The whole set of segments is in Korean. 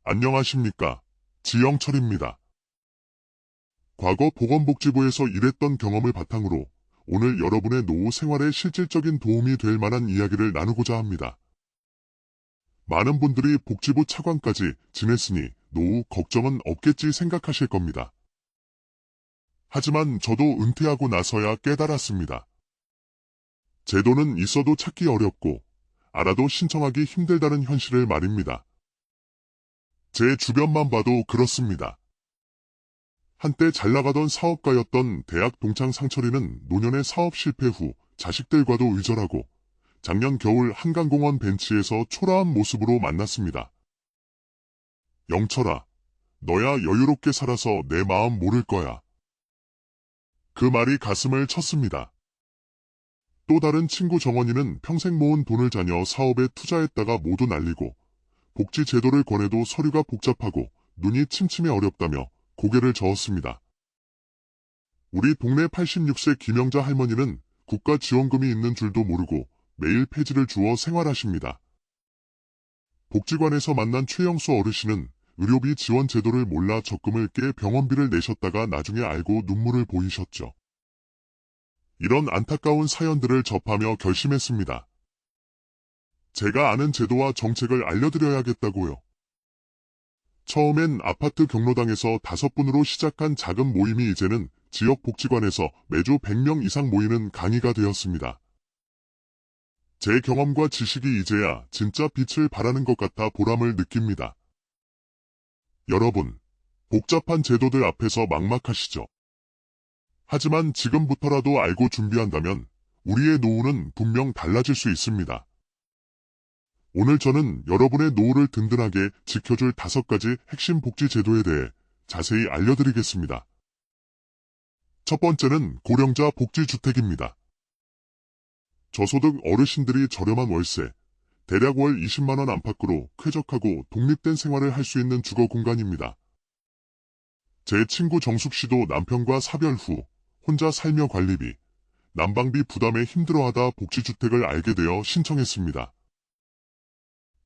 안녕하십니까. 지영철입니다. 과거 보건복지부에서 일했던 경험을 바탕으로 오늘 여러분의 노후 생활에 실질적인 도움이 될 만한 이야기를 나누고자 합니다. 많은 분들이 복지부 차관까지 지냈으니 노후 걱정은 없겠지 생각하실 겁니다. 하지만 저도 은퇴하고 나서야 깨달았습니다. 제도는 있어도 찾기 어렵고 알아도 신청하기 힘들다는 현실을 말입니다. 제 주변만 봐도 그렇습니다. 한때 잘나가던 사업가였던 대학 동창 상철이는 노년의 사업 실패 후 자식들과도 의절하고 작년 겨울 한강공원 벤치에서 초라한 모습으로 만났습니다. 영철아, 너야 여유롭게 살아서 내 마음 모를 거야. 그 말이 가슴을 쳤습니다. 또 다른 친구 정원이는 평생 모은 돈을 자녀 사업에 투자했다가 모두 날리고 복지 제도를 권해도 서류가 복잡하고 눈이 침침해 어렵다며 고개를 저었습니다. 우리 동네 86세 김영자 할머니는 국가 지원금이 있는 줄도 모르고 매일 폐지를 주워 생활하십니다. 복지관에서 만난 최영수 어르신은 의료비 지원 제도를 몰라 적금을 깨 병원비를 내셨다가 나중에 알고 눈물을 보이셨죠. 이런 안타까운 사연들을 접하며 결심했습니다. 제가 아는 제도와 정책을 알려드려야겠다고요. 처음엔 아파트 경로당에서 5분으로 시작한 작은 모임이 이제는 지역 복지관에서 매주 100명 이상 모이는 강의가 되었습니다. 제 경험과 지식이 이제야 진짜 빛을 발하는 것 같아 보람을 느낍니다. 여러분, 복잡한 제도들 앞에서 막막하시죠? 하지만 지금부터라도 알고 준비한다면 우리의 노후는 분명 달라질 수 있습니다. 오늘 저는 여러분의 노후를 든든하게 지켜줄 5가지 핵심 복지 제도에 대해 자세히 알려드리겠습니다. 첫 번째는 고령자 복지주택입니다. 저소득 어르신들이 저렴한 월세, 대략 월 20만원 안팎으로 쾌적하고 독립된 생활을 할 수 있는 주거 공간입니다. 제 친구 정숙 씨도 남편과 사별 후 혼자 살며 관리비, 난방비 부담에 힘들어하다 복지주택을 알게 되어 신청했습니다.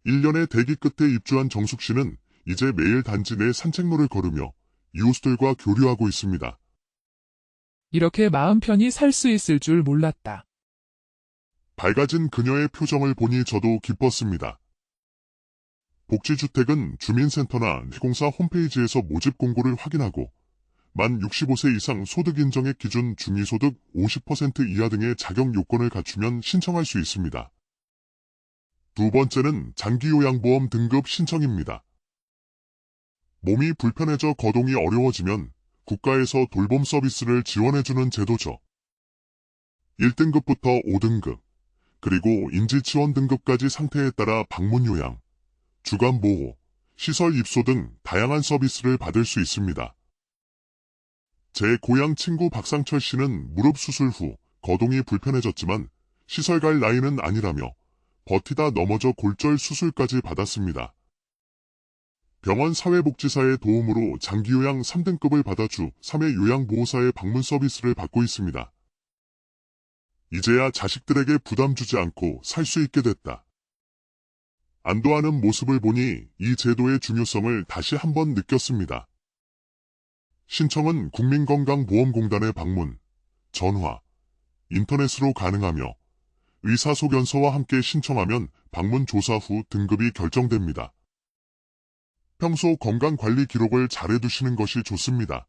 1년의 대기 끝에 입주한 정숙 씨는 이제 매일 단지 내 산책로를 걸으며 이웃들과 교류하고 있습니다. 이렇게 마음 편히 살 수 있을 줄 몰랐다. 밝아진 그녀의 표정을 보니 저도 기뻤습니다. 복지주택은 주민센터나 시공사 홈페이지에서 모집 공고를 확인하고 만 65세 이상 소득 인정액 기준 중위소득 50% 이하 등의 자격 요건을 갖추면 신청할 수 있습니다. 두 번째는 장기요양보험 등급 신청입니다. 몸이 불편해져 거동이 어려워지면 국가에서 돌봄 서비스를 지원해주는 제도죠. 1등급부터 5등급, 그리고 인지치원 등급까지 상태에 따라 방문요양, 주간보호, 시설 입소 등 다양한 서비스를 받을 수 있습니다. 제 고향 친구 박상철 씨는 무릎 수술 후 거동이 불편해졌지만 시설 갈 나이는 아니라며 버티다 넘어져 골절 수술까지 받았습니다. 병원 사회복지사의 도움으로 장기요양 3등급을 받아 주 3회 요양보호사의 방문 서비스를 받고 있습니다. 이제야 자식들에게 부담 주지 않고 살 수 있게 됐다. 안도하는 모습을 보니 이 제도의 중요성을 다시 한번 느꼈습니다. 신청은 국민건강보험공단에 방문, 전화, 인터넷으로 가능하며 의사소견서와 함께 신청하면 방문 조사 후 등급이 결정됩니다. 평소 건강관리 기록을 잘 해두시는 것이 좋습니다.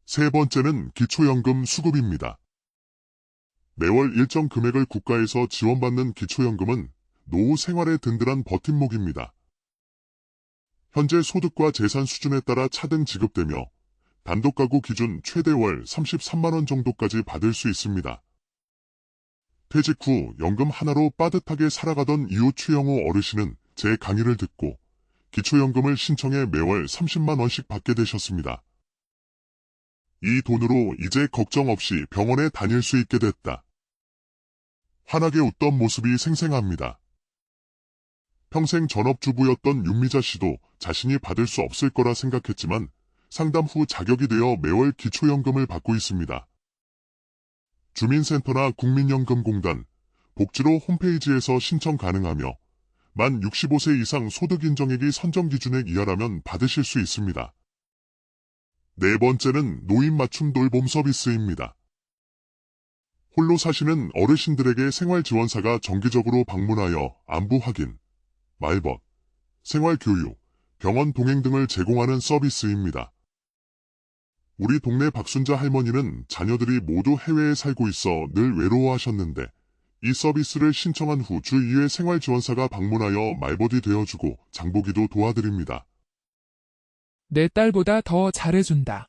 세 번째는 기초연금 수급입니다. 매월 일정 금액을 국가에서 지원받는 기초연금은 노후 생활의 든든한 버팀목입니다. 현재 소득과 재산 수준에 따라 차등 지급되며 단독가구 기준 최대 월 33만원 정도까지 받을 수 있습니다. 퇴직 후 연금 하나로 빠듯하게 살아가던 이웃 최영호 어르신은 제 강의를 듣고 기초연금을 신청해 매월 30만 원씩 받게 되셨습니다. 이 돈으로 이제 걱정 없이 병원에 다닐 수 있게 됐다. 환하게 웃던 모습이 생생합니다. 평생 전업주부였던 윤미자 씨도 자신이 받을 수 없을 거라 생각했지만 상담 후 자격이 되어 매월 기초연금을 받고 있습니다. 주민센터나 국민연금공단, 복지로 홈페이지에서 신청 가능하며 만 65세 이상 소득인정액이 선정기준액 이하라면 받으실 수 있습니다. 네 번째는 노인 맞춤 돌봄 서비스입니다. 홀로 사시는 어르신들에게 생활지원사가 정기적으로 방문하여 안부 확인, 말벗, 생활교육, 병원 동행 등을 제공하는 서비스입니다. 우리 동네 박순자 할머니는 자녀들이 모두 해외에 살고 있어 늘 외로워하셨는데 이 서비스를 신청한 후 주 2회 생활지원사가 방문하여 말벗이 되어주고 장보기도 도와드립니다. 내 딸보다 더 잘해준다.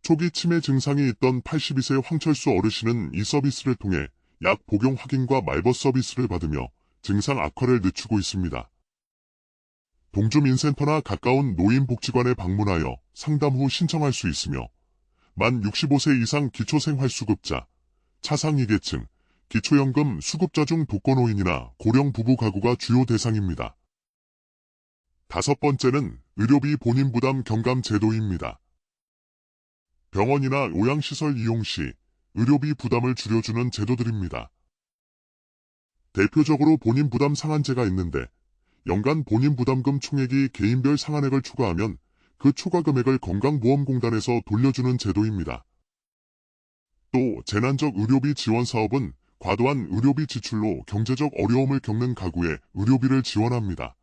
초기 치매 증상이 있던 82세 황철수 어르신은 이 서비스를 통해 약 복용 확인과 말벗 서비스를 받으며 증상 악화를 늦추고 있습니다. 동주민센터나 가까운 노인복지관에 방문하여 상담 후 신청할 수 있으며 만 65세 이상 기초생활수급자, 차상위계층, 기초연금 수급자 중 독거노인이나 고령 부부 가구가 주요 대상입니다. 다섯 번째는 의료비 본인 부담 경감 제도입니다. 병원이나 요양시설 이용 시 의료비 부담을 줄여주는 제도들입니다. 대표적으로 본인 부담 상한제가 있는데 연간 본인 부담금 총액이 개인별 상한액을 초과하면 그 초과 금액을 건강보험공단에서 돌려주는 제도입니다. 또 재난적 의료비 지원 사업은 과도한 의료비 지출로 경제적 어려움을 겪는 가구에 의료비를 지원합니다.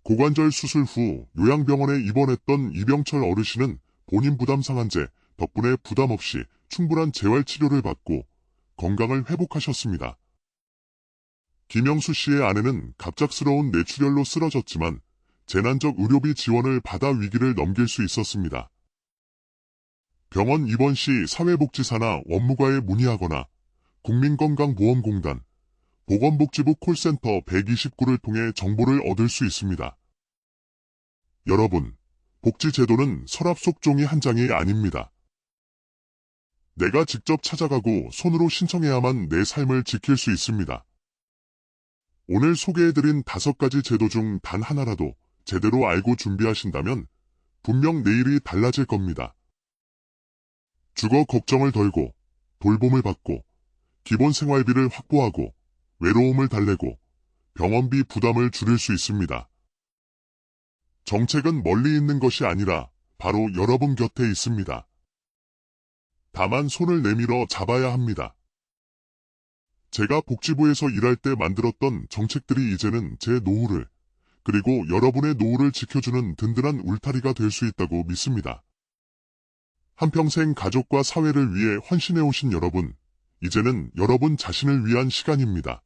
고관절 수술 후 요양병원에 입원했던 이병철 어르신은 본인 부담 상한제 덕분에 부담 없이 충분한 재활치료를 받고 건강을 회복하셨습니다. 김영수 씨의 아내는 갑작스러운 뇌출혈로 쓰러졌지만 재난적 의료비 지원을 받아 위기를 넘길 수 있었습니다. 병원 입원 시 사회복지사나 원무과에 문의하거나 국민건강보험공단, 보건복지부 콜센터 129를 통해 정보를 얻을 수 있습니다. 여러분, 복지제도는 서랍 속 종이 한 장이 아닙니다. 내가 직접 찾아가고 손으로 신청해야만 내 삶을 지킬 수 있습니다. 오늘 소개해드린 5가지 제도 중 단 하나라도 제대로 알고 준비하신다면 분명 내일이 달라질 겁니다. 주거 걱정을 덜고 돌봄을 받고 기본 생활비를 확보하고 외로움을 달래고 병원비 부담을 줄일 수 있습니다. 정책은 멀리 있는 것이 아니라 바로 여러분 곁에 있습니다. 다만 손을 내밀어 잡아야 합니다. 제가 복지부에서 일할 때 만들었던 정책들이 이제는 제 노후를 그리고 여러분의 노후를 지켜주는 든든한 울타리가 될 수 있다고 믿습니다. 한평생 가족과 사회를 위해 헌신해오신 여러분, 이제는 여러분 자신을 위한 시간입니다.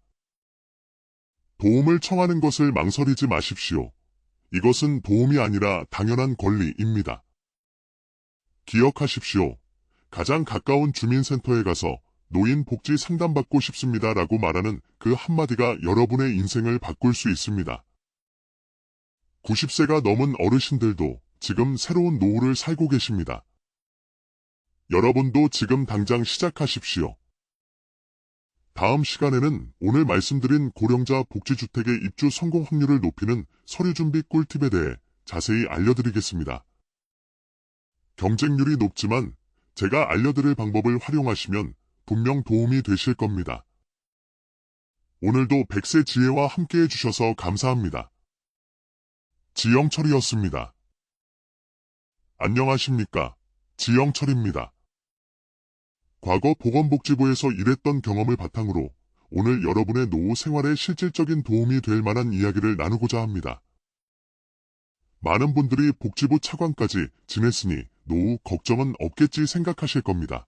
도움을 청하는 것을 망설이지 마십시오. 이것은 도움이 아니라 당연한 권리입니다. 기억하십시오. 가장 가까운 주민센터에 가서 노인 복지 상담받고 싶습니다라고 말하는 그 한마디가 여러분의 인생을 바꿀 수 있습니다. 90세가 넘은 어르신들도 지금 새로운 노후를 살고 계십니다. 여러분도 지금 당장 시작하십시오. 다음 시간에는 오늘 말씀드린 고령자 복지주택의 입주 성공 확률을 높이는 서류준비 꿀팁에 대해 자세히 알려드리겠습니다. 경쟁률이 높지만 제가 알려드릴 방법을 활용하시면 분명 도움이 되실 겁니다. 오늘도 100세 지혜와 함께해 주셔서 감사합니다. 지영철이었습니다. 안녕하십니까? 지영철입니다. 과거 보건복지부에서 일했던 경험을 바탕으로 오늘 여러분의 노후 생활에 실질적인 도움이 될 만한 이야기를 나누고자 합니다. 많은 분들이 복지부 차관까지 지냈으니 노후 걱정은 없겠지 생각하실 겁니다.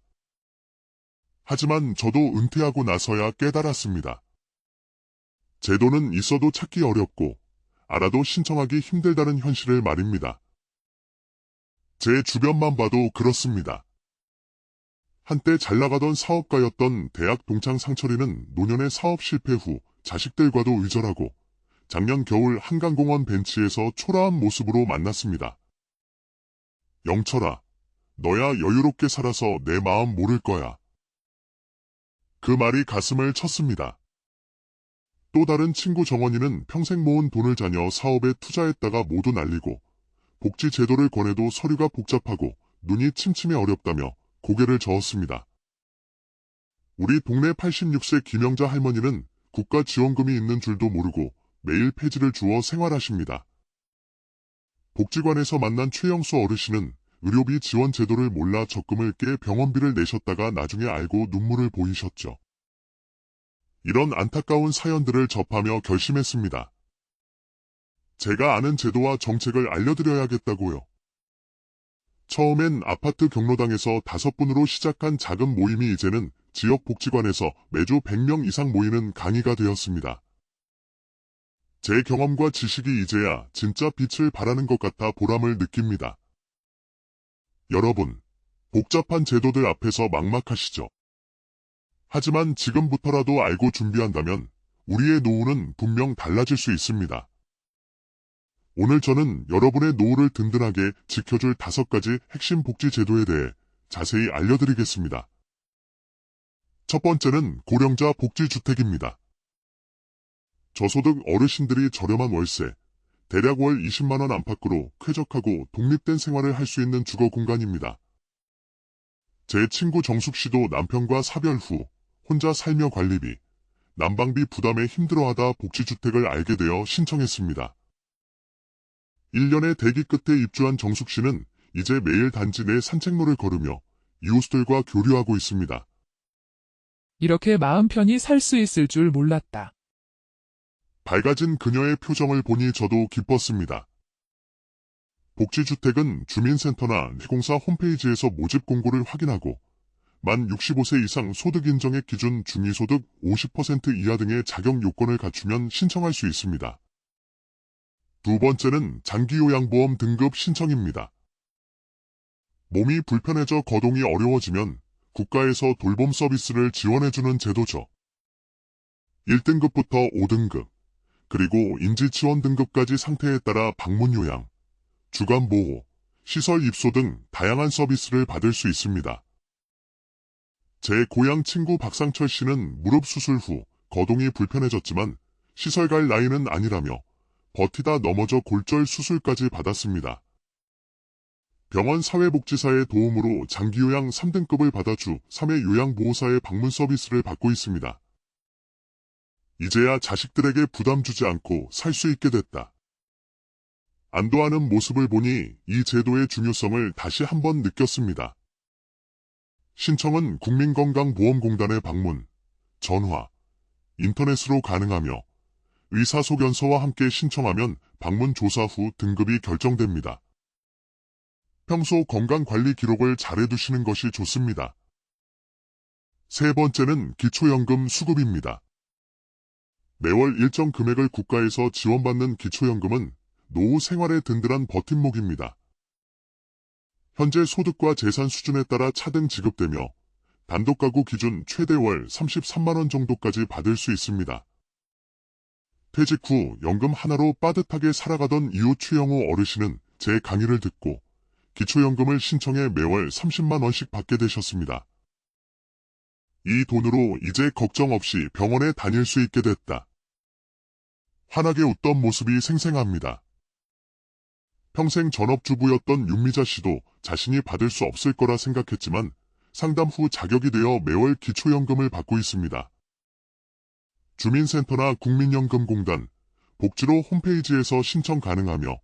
하지만 저도 은퇴하고 나서야 깨달았습니다. 제도는 있어도 찾기 어렵고 알아도 신청하기 힘들다는 현실을 말입니다. 제 주변만 봐도 그렇습니다. 한때 잘나가던 사업가였던 대학 동창 상철이는 노년의 사업 실패 후 자식들과도 의절하고 작년 겨울 한강공원 벤치에서 초라한 모습으로 만났습니다. 영철아, 너야 여유롭게 살아서 내 마음 모를 거야. 그 말이 가슴을 쳤습니다. 또 다른 친구 정원이는 평생 모은 돈을 자녀 사업에 투자했다가 모두 날리고 복지 제도를 권해도 서류가 복잡하고 눈이 침침해 어렵다며 고개를 저었습니다. 우리 동네 86세 김영자 할머니는 국가 지원금이 있는 줄도 모르고 매일 폐지를 주어 생활하십니다. 복지관에서 만난 최영수 어르신은 의료비 지원 제도를 몰라 적금을 깨 병원비를 내셨다가 나중에 알고 눈물을 보이셨죠. 이런 안타까운 사연들을 접하며 결심했습니다. 제가 아는 제도와 정책을 알려드려야겠다고요. 처음엔 아파트 경로당에서 5분으로 시작한 작은 모임이 이제는 지역 복지관에서 매주 100명 이상 모이는 강의가 되었습니다. 제 경험과 지식이 이제야 진짜 빛을 발하는 것 같아 보람을 느낍니다. 여러분, 복잡한 제도들 앞에서 막막하시죠? 하지만 지금부터라도 알고 준비한다면 우리의 노후는 분명 달라질 수 있습니다. 오늘 저는 여러분의 노후를 든든하게 지켜줄 5가지 핵심 복지 제도에 대해 자세히 알려드리겠습니다. 첫 번째는 고령자 복지주택입니다. 저소득 어르신들이 저렴한 월세, 대략 월 20만원 안팎으로 쾌적하고 독립된 생활을 할 수 있는 주거 공간입니다. 제 친구 정숙 씨도 남편과 사별 후 혼자 살며 관리비, 난방비 부담에 힘들어하다 복지주택을 알게 되어 신청했습니다. 1년의 대기 끝에 입주한 정숙 씨는 이제 매일 단지 내 산책로를 걸으며 이웃들과 교류하고 있습니다. 이렇게 마음 편히 살 수 있을 줄 몰랐다. 밝아진 그녀의 표정을 보니 저도 기뻤습니다. 복지주택은 주민센터나 시공사 홈페이지에서 모집 공고를 확인하고 만 65세 이상 소득 인정액 기준 중위소득 50% 이하 등의 자격 요건을 갖추면 신청할 수 있습니다. 두 번째는 장기요양보험 등급 신청입니다. 몸이 불편해져 거동이 어려워지면 국가에서 돌봄 서비스를 지원해주는 제도죠. 1등급부터 5등급, 그리고 인지지원 등급까지 상태에 따라 방문요양, 주간보호, 시설 입소 등 다양한 서비스를 받을 수 있습니다. 제 고향 친구 박상철 씨는 무릎 수술 후 거동이 불편해졌지만 시설 갈 나이는 아니라며 버티다 넘어져 골절 수술까지 받았습니다. 병원 사회복지사의 도움으로 장기요양 3등급을 받아 주 3회 요양보호사의 방문 서비스를 받고 있습니다. 이제야 자식들에게 부담 주지 않고 살 수 있게 됐다. 안도하는 모습을 보니 이 제도의 중요성을 다시 한번 느꼈습니다. 신청은 국민건강보험공단에 방문, 전화, 인터넷으로 가능하며 의사소견서와 함께 신청하면 방문 조사 후 등급이 결정됩니다. 평소 건강관리 기록을 잘해두시는 것이 좋습니다. 세 번째는 기초연금 수급입니다. 매월 일정 금액을 국가에서 지원받는 기초연금은 노후 생활의 든든한 버팀목입니다. 현재 소득과 재산 수준에 따라 차등 지급되며 단독가구 기준 최대 월 33만원 정도까지 받을 수 있습니다. 퇴직 후 연금 하나로 빠듯하게 살아가던 이웃 최영호 어르신은 제 강의를 듣고 기초연금을 신청해 매월 30만원씩 받게 되셨습니다. 이 돈으로 이제 걱정 없이 병원에 다닐 수 있게 됐다. 환하게 웃던 모습이 생생합니다. 평생 전업주부였던 윤미자 씨도 자신이 받을 수 없을 거라 생각했지만 상담 후 자격이 되어 매월 기초연금을 받고 있습니다. 주민센터나 국민연금공단, 복지로 홈페이지에서 신청 가능하며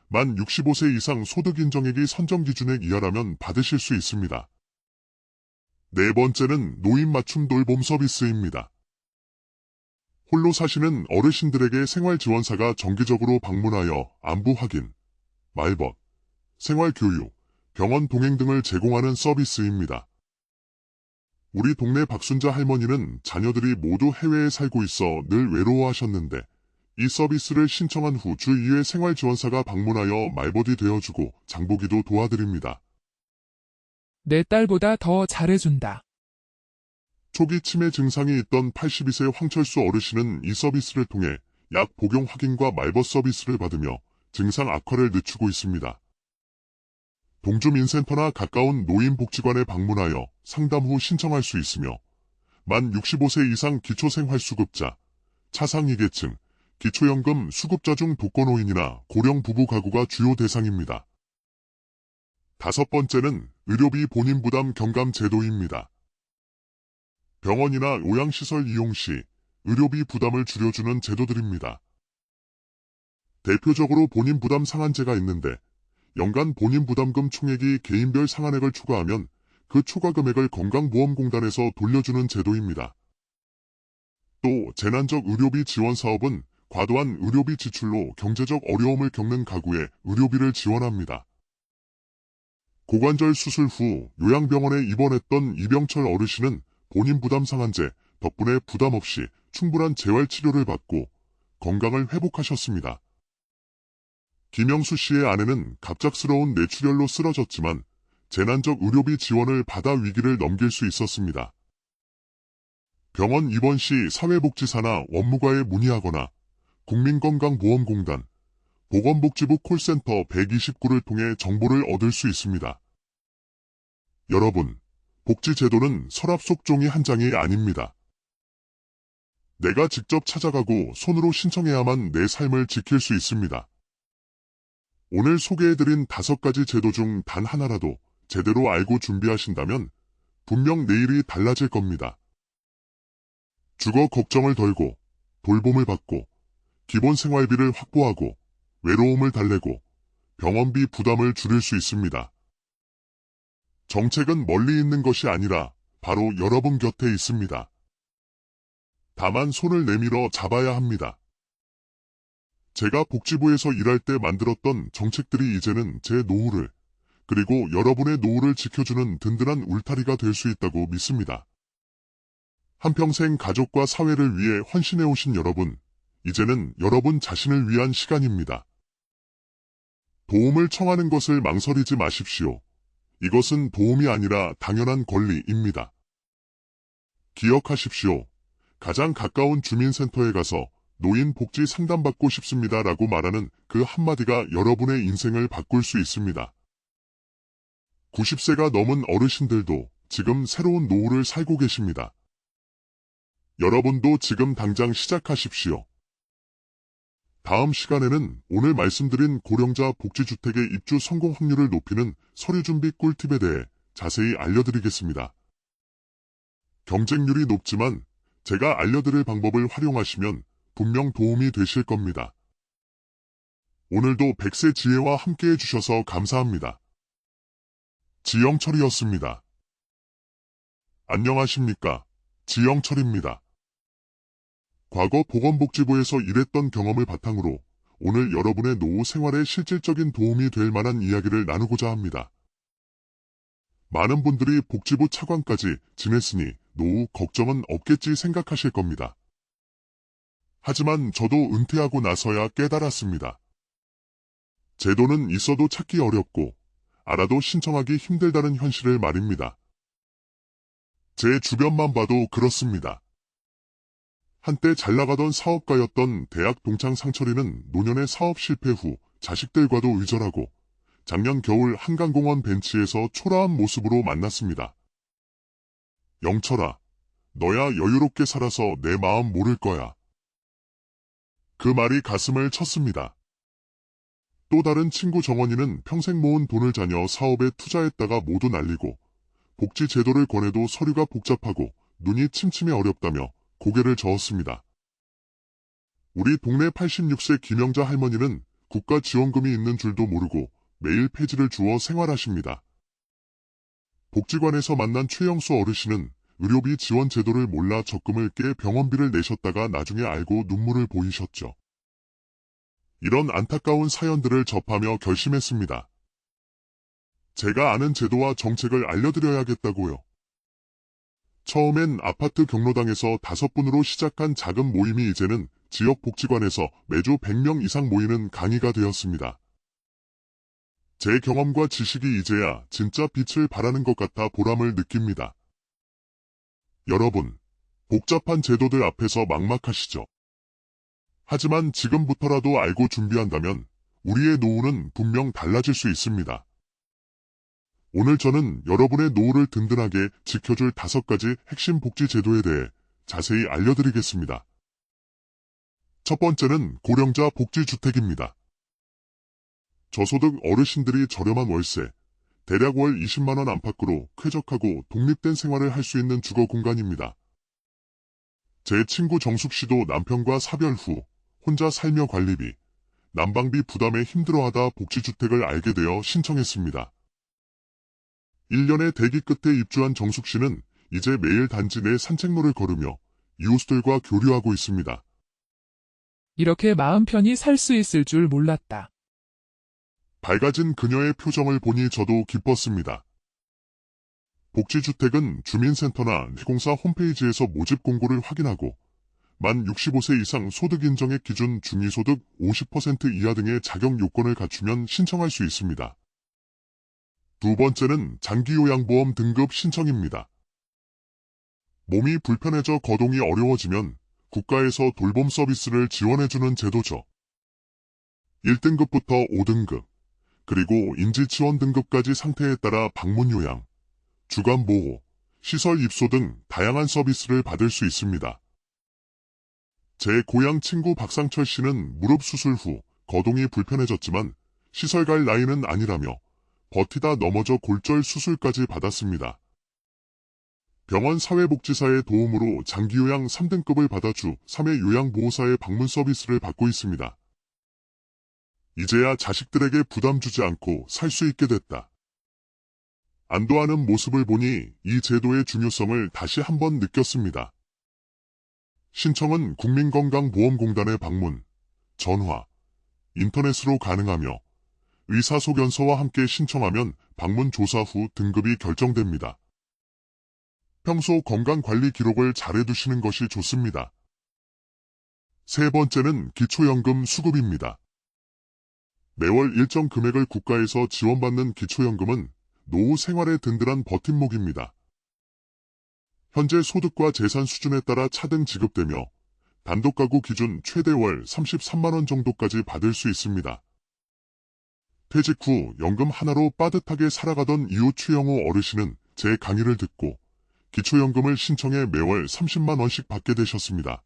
만 65세 이상 소득 인정액이 선정 기준액 이하라면 받으실 수 있습니다. 네 번째는 노인 맞춤 돌봄 서비스입니다. 홀로 사시는 어르신들에게 생활지원사가 정기적으로 방문하여 안부 확인, 말벗, 생활교육, 병원 동행 등을 제공하는 서비스입니다. 우리 동네 박순자 할머니는 자녀들이 모두 해외에 살고 있어 늘 외로워하셨는데 이 서비스를 신청한 후 주 2회 생활지원사가 방문하여 말벗이 되어주고 장보기도 도와드립니다. 내 딸보다 더 잘해준다. 초기 치매 증상이 있던 82세 황철수 어르신은 이 서비스를 통해 약 복용 확인과 말벗 서비스를 받으며 증상 악화를 늦추고 있습니다. 동주민센터나 가까운 노인복지관에 방문하여 상담 후 신청할 수 있으며 만 65세 이상 기초생활수급자, 차상위계층, 기초연금 수급자 중 독거노인이나 고령 부부 가구가 주요 대상입니다. 다섯 번째는 의료비 본인 부담 경감 제도입니다. 병원이나 요양시설 이용 시 의료비 부담을 줄여주는 제도들입니다. 대표적으로 본인 부담 상한제가 있는데 연간 본인 부담금 총액이 개인별 상한액을 초과하면 그 초과 금액을 건강보험공단에서 돌려주는 제도입니다. 또 재난적 의료비 지원 사업은 과도한 의료비 지출로 경제적 어려움을 겪는 가구에 의료비를 지원합니다. 고관절 수술 후 요양병원에 입원했던 이병철 어르신은 본인 부담 상한제 덕분에 부담 없이 충분한 재활치료를 받고 건강을 회복하셨습니다. 김영수 씨의 아내는 갑작스러운 뇌출혈로 쓰러졌지만 재난적 의료비 지원을 받아 위기를 넘길 수 있었습니다. 병원 입원 시 사회복지사나 원무과에 문의하거나 국민건강보험공단, 보건복지부 콜센터 129를 통해 정보를 얻을 수 있습니다. 여러분, 복지제도는 서랍 속 종이 한 장이 아닙니다. 내가 직접 찾아가고 손으로 신청해야만 내 삶을 지킬 수 있습니다. 오늘 소개해드린 5가지 제도 중 단 하나라도 제대로 알고 준비하신다면 분명 내일이 달라질 겁니다. 주거 걱정을 덜고 돌봄을 받고 기본 생활비를 확보하고 외로움을 달래고 병원비 부담을 줄일 수 있습니다. 정책은 멀리 있는 것이 아니라 바로 여러분 곁에 있습니다. 다만 손을 내밀어 잡아야 합니다. 제가 복지부에서 일할 때 만들었던 정책들이 이제는 제 노후를 그리고 여러분의 노후를 지켜주는 든든한 울타리가 될 수 있다고 믿습니다. 한평생 가족과 사회를 위해 헌신해 오신 여러분, 이제는 여러분 자신을 위한 시간입니다. 도움을 청하는 것을 망설이지 마십시오. 이것은 도움이 아니라 당연한 권리입니다. 기억하십시오. 가장 가까운 주민센터에 가서 노인 복지 상담받고 싶습니다라고 말하는 그 한마디가 여러분의 인생을 바꿀 수 있습니다. 90세가 넘은 어르신들도 지금 새로운 노후를 살고 계십니다. 여러분도 지금 당장 시작하십시오. 다음 시간에는 오늘 말씀드린 고령자 복지주택의 입주 성공 확률을 높이는 서류준비 꿀팁에 대해 자세히 알려드리겠습니다. 경쟁률이 높지만 제가 알려드릴 방법을 활용하시면 분명 도움이 되실 겁니다. 오늘도 100세 지혜와 함께해 주셔서 감사합니다. 지영철이었습니다. 안녕하십니까? 지영철입니다. 과거 보건복지부에서 일했던 경험을 바탕으로 오늘 여러분의 노후 생활에 실질적인 도움이 될 만한 이야기를 나누고자 합니다. 많은 분들이 복지부 차관까지 지냈으니 노후 걱정은 없겠지 생각하실 겁니다. 하지만 저도 은퇴하고 나서야 깨달았습니다. 제도는 있어도 찾기 어렵고 알아도 신청하기 힘들다는 현실을 말입니다. 제 주변만 봐도 그렇습니다. 한때 잘나가던 사업가였던 대학 동창 상철이는 노년의 사업 실패 후 자식들과도 의절하고 작년 겨울 한강공원 벤치에서 초라한 모습으로 만났습니다. 영철아, 너야 여유롭게 살아서 내 마음 모를 거야. 그 말이 가슴을 쳤습니다. 또 다른 친구 정원이는 평생 모은 돈을 자녀 사업에 투자했다가 모두 날리고 복지 제도를 권해도 서류가 복잡하고 눈이 침침해 어렵다며 고개를 저었습니다. 우리 동네 86세 김영자 할머니는 국가 지원금이 있는 줄도 모르고 매일 폐지를 주어 생활하십니다. 복지관에서 만난 최영수 어르신은 의료비 지원 제도를 몰라 적금을 깨 병원비를 내셨다가 나중에 알고 눈물을 보이셨죠. 이런 안타까운 사연들을 접하며 결심했습니다. 제가 아는 제도와 정책을 알려드려야겠다고요. 처음엔 아파트 경로당에서 5분으로 시작한 작은 모임이 이제는 지역 복지관에서 매주 100명 이상 모이는 강의가 되었습니다. 제 경험과 지식이 이제야 진짜 빛을 발하는 것 같아 보람을 느낍니다. 여러분, 복잡한 제도들 앞에서 막막하시죠? 하지만 지금부터라도 알고 준비한다면 우리의 노후는 분명 달라질 수 있습니다. 오늘 저는 여러분의 노후를 든든하게 지켜줄 5가지 핵심 복지 제도에 대해 자세히 알려드리겠습니다. 첫 번째는 고령자 복지주택입니다. 저소득 어르신들이 저렴한 월세, 대략 월 20만 원 안팎으로 쾌적하고 독립된 생활을 할 수 있는 주거 공간입니다. 제 친구 정숙 씨도 남편과 사별 후 혼자 살며 관리비, 난방비 부담에 힘들어하다 복지주택을 알게 되어 신청했습니다. 1년의 대기 끝에 입주한 정숙 씨는 이제 매일 단지 내 산책로를 걸으며 이웃들과 교류하고 있습니다. 이렇게 마음 편히 살 수 있을 줄 몰랐다. 밝아진 그녀의 표정을 보니 저도 기뻤습니다. 복지주택은 주민센터나 시공사 홈페이지에서 모집 공고를 확인하고 만 65세 이상 소득 인정액 기준 중위소득 50% 이하 등의 자격 요건을 갖추면 신청할 수 있습니다. 두 번째는 장기요양보험 등급 신청입니다. 몸이 불편해져 거동이 어려워지면 국가에서 돌봄 서비스를 지원해주는 제도죠. 1등급부터 5등급, 그리고 인지치원 등급까지 상태에 따라 방문요양, 주간보호, 시설 입소 등 다양한 서비스를 받을 수 있습니다. 제 고향 친구 박상철 씨는 무릎 수술 후 거동이 불편해졌지만 시설 갈 나이는 아니라며 버티다 넘어져 골절 수술까지 받았습니다. 병원 사회복지사의 도움으로 장기요양 3등급을 받아 주 3회 요양보호사의 방문 서비스를 받고 있습니다. 이제야 자식들에게 부담 주지 않고 살 수 있게 됐다. 안도하는 모습을 보니 이 제도의 중요성을 다시 한번 느꼈습니다. 신청은 국민건강보험공단에 방문, 전화, 인터넷으로 가능하며 의사소견서와 함께 신청하면 방문 조사 후 등급이 결정됩니다. 평소 건강관리 기록을 잘 해두시는 것이 좋습니다. 세 번째는 기초연금 수급입니다. 매월 일정 금액을 국가에서 지원받는 기초연금은 노후 생활의 든든한 버팀목입니다. 현재 소득과 재산 수준에 따라 차등 지급되며 단독가구 기준 최대 월 33만원 정도까지 받을 수 있습니다. 퇴직 후 연금 하나로 빠듯하게 살아가던 이웃 최영호 어르신은 제 강의를 듣고 기초연금을 신청해 매월 30만원씩 받게 되셨습니다.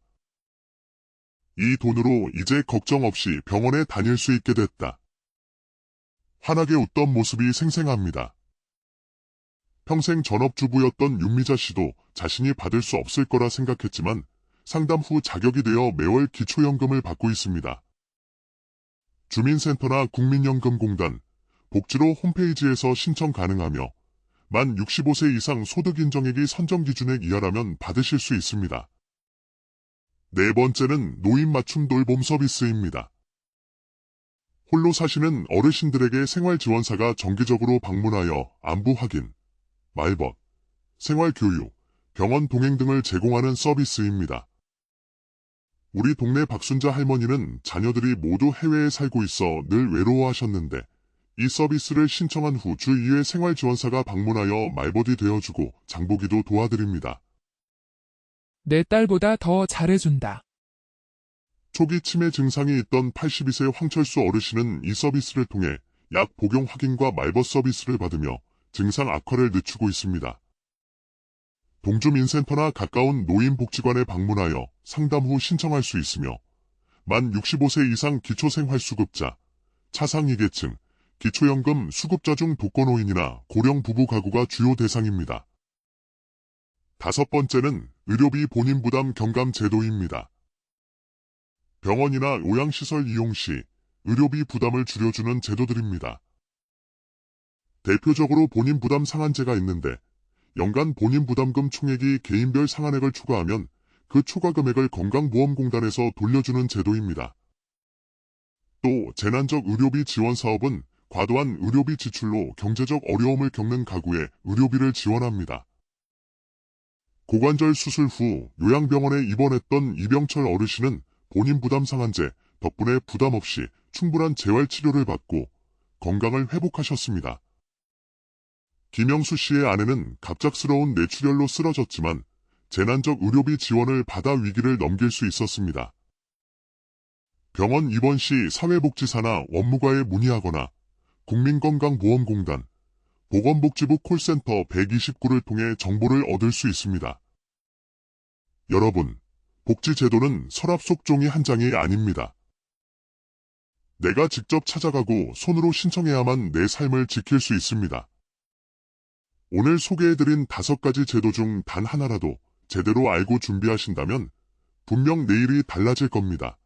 이 돈으로 이제 걱정 없이 병원에 다닐 수 있게 됐다. 환하게 웃던 모습이 생생합니다. 평생 전업주부였던 윤미자 씨도 자신이 받을 수 없을 거라 생각했지만 상담 후 자격이 되어 매월 기초연금을 받고 있습니다. 주민센터나 국민연금공단, 복지로 홈페이지에서 신청 가능하며 만 65세 이상 소득인정액이 선정기준액 이하라면 받으실 수 있습니다. 네 번째는 노인 맞춤 돌봄 서비스입니다. 홀로 사시는 어르신들에게 생활지원사가 정기적으로 방문하여 안부 확인, 말벗, 생활교육, 병원 동행 등을 제공하는 서비스입니다. 우리 동네 박순자 할머니는 자녀들이 모두 해외에 살고 있어 늘 외로워하셨는데 이 서비스를 신청한 후 주 2회 생활지원사가 방문하여 말벗이 되어주고 장보기도 도와드립니다. 내 딸보다 더 잘해준다. 초기 치매 증상이 있던 82세 황철수 어르신은 이 서비스를 통해 약 복용 확인과 말벗 서비스를 받으며 증상 악화를 늦추고 있습니다. 동주민센터나 가까운 노인복지관에 방문하여 상담 후 신청할 수 있으며 만 65세 이상 기초생활수급자, 차상위계층, 기초연금 수급자 중 독거노인이나 고령 부부 가구가 주요 대상입니다. 다섯 번째는 의료비 본인 부담 경감 제도입니다. 병원이나 요양시설 이용 시 의료비 부담을 줄여주는 제도들입니다. 대표적으로 본인 부담 상한제가 있는데 연간 본인 부담금 총액이 개인별 상한액을 초과하면 그 초과 금액을 건강보험공단에서 돌려주는 제도입니다. 또 재난적 의료비 지원 사업은 과도한 의료비 지출로 경제적 어려움을 겪는 가구에 의료비를 지원합니다. 고관절 수술 후 요양병원에 입원했던 이병철 어르신은 본인 부담 상한제 덕분에 부담 없이 충분한 재활치료를 받고 건강을 회복하셨습니다. 김영수 씨의 아내는 갑작스러운 뇌출혈로 쓰러졌지만 재난적 의료비 지원을 받아 위기를 넘길 수 있었습니다. 병원 입원 시 사회복지사나 원무과에 문의하거나 국민건강보험공단, 보건복지부 콜센터 129를 통해 정보를 얻을 수 있습니다. 여러분, 복지제도는 서랍 속 종이 한 장이 아닙니다. 내가 직접 찾아가고 손으로 신청해야만 내 삶을 지킬 수 있습니다. 오늘 소개해드린 5가지 제도 중 단 하나라도 제대로 알고 준비하신다면 분명 내일이 달라질 겁니다.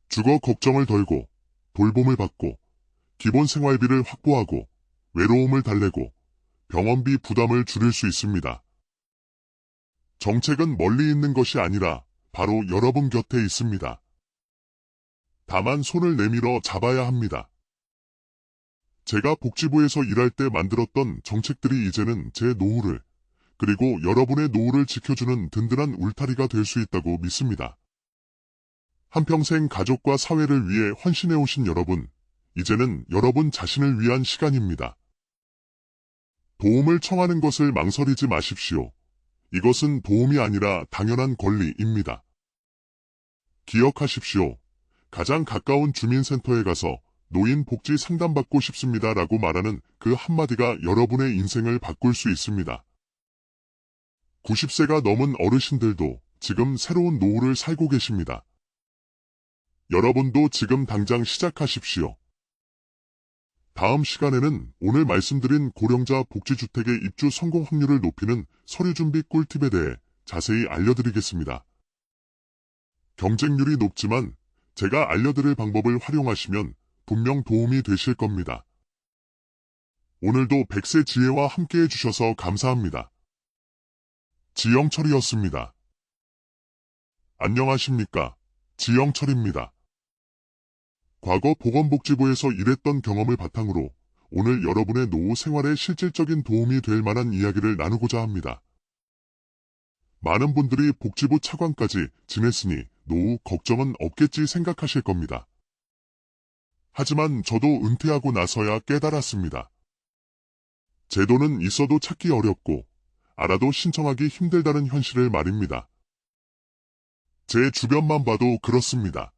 주거 걱정을 덜고 돌봄을 받고 기본 생활비를 확보하고 외로움을 달래고 병원비 부담을 줄일 수 있습니다. 정책은 멀리 있는 것이 아니라 바로 여러분 곁에 있습니다. 다만 손을 내밀어 잡아야 합니다. 제가 복지부에서 일할 때 만들었던 정책들이 이제는 제 노후를 그리고 여러분의 노후를 지켜주는 든든한 울타리가 될 수 있다고 믿습니다. 한평생 가족과 사회를 위해 헌신해오신 여러분, 이제는 여러분 자신을 위한 시간입니다. 도움을 청하는 것을 망설이지 마십시오. 이것은 도움이 아니라 당연한 권리입니다. 기억하십시오. 가장 가까운 주민센터에 가서 노인 복지 상담받고 싶습니다라고 말하는 그 한마디가 여러분의 인생을 바꿀 수 있습니다. 90세가 넘은 어르신들도 지금 새로운 노후를 살고 계십니다. 여러분도 지금 당장 시작하십시오. 다음 시간에는 오늘 말씀드린 고령자 복지주택의 입주 성공 확률을 높이는 서류준비 꿀팁에 대해 자세히 알려드리겠습니다. 경쟁률이 높지만 제가 알려드릴 방법을 활용하시면 분명 도움이 되실 겁니다. 오늘도 백세 지혜와 함께해 주셔서 감사합니다. 지영철이었습니다. 안녕하십니까? 지영철입니다. 과거 보건복지부에서 일했던 경험을 바탕으로 오늘 여러분의 노후 생활에 실질적인 도움이 될 만한 이야기를 나누고자 합니다. 많은 분들이 복지부 차관까지 지냈으니 노후 걱정은 없겠지 생각하실 겁니다. 하지만 저도 은퇴하고 나서야 깨달았습니다. 제도는 있어도 찾기 어렵고 알아도 신청하기 힘들다는 현실을 말입니다. 제 주변만 봐도 그렇습니다.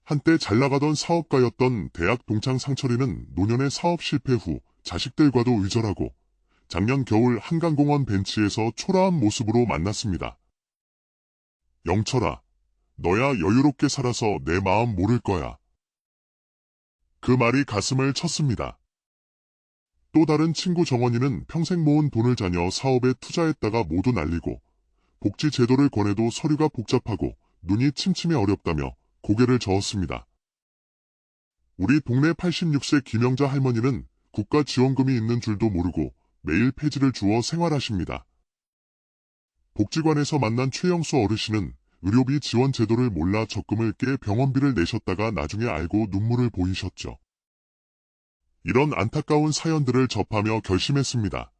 한때 잘나가던 사업가였던 대학 동창 상철이는 노년의 사업 실패 후 자식들과도 의절하고 작년 겨울 한강공원 벤치에서 초라한 모습으로 만났습니다. 영철아, 너야 여유롭게 살아서 내 마음 모를 거야. 그 말이 가슴을 쳤습니다. 또 다른 친구 정원이는 평생 모은 돈을 자녀 사업에 투자했다가 모두 날리고 복지 제도를 권해도 서류가 복잡하고 눈이 침침해 어렵다며 고개를 저었습니다. 우리 동네 86세 김영자 할머니는 국가 지원금이 있는 줄도 모르고 매일 폐지를 주워 생활하십니다. 복지관에서 만난 최영수 어르신은 의료비 지원 제도를 몰라 적금을 깨 병원비를 내셨다가 나중에 알고 눈물을 보이셨죠. 이런 안타까운 사연들을 접하며 결심했습니다.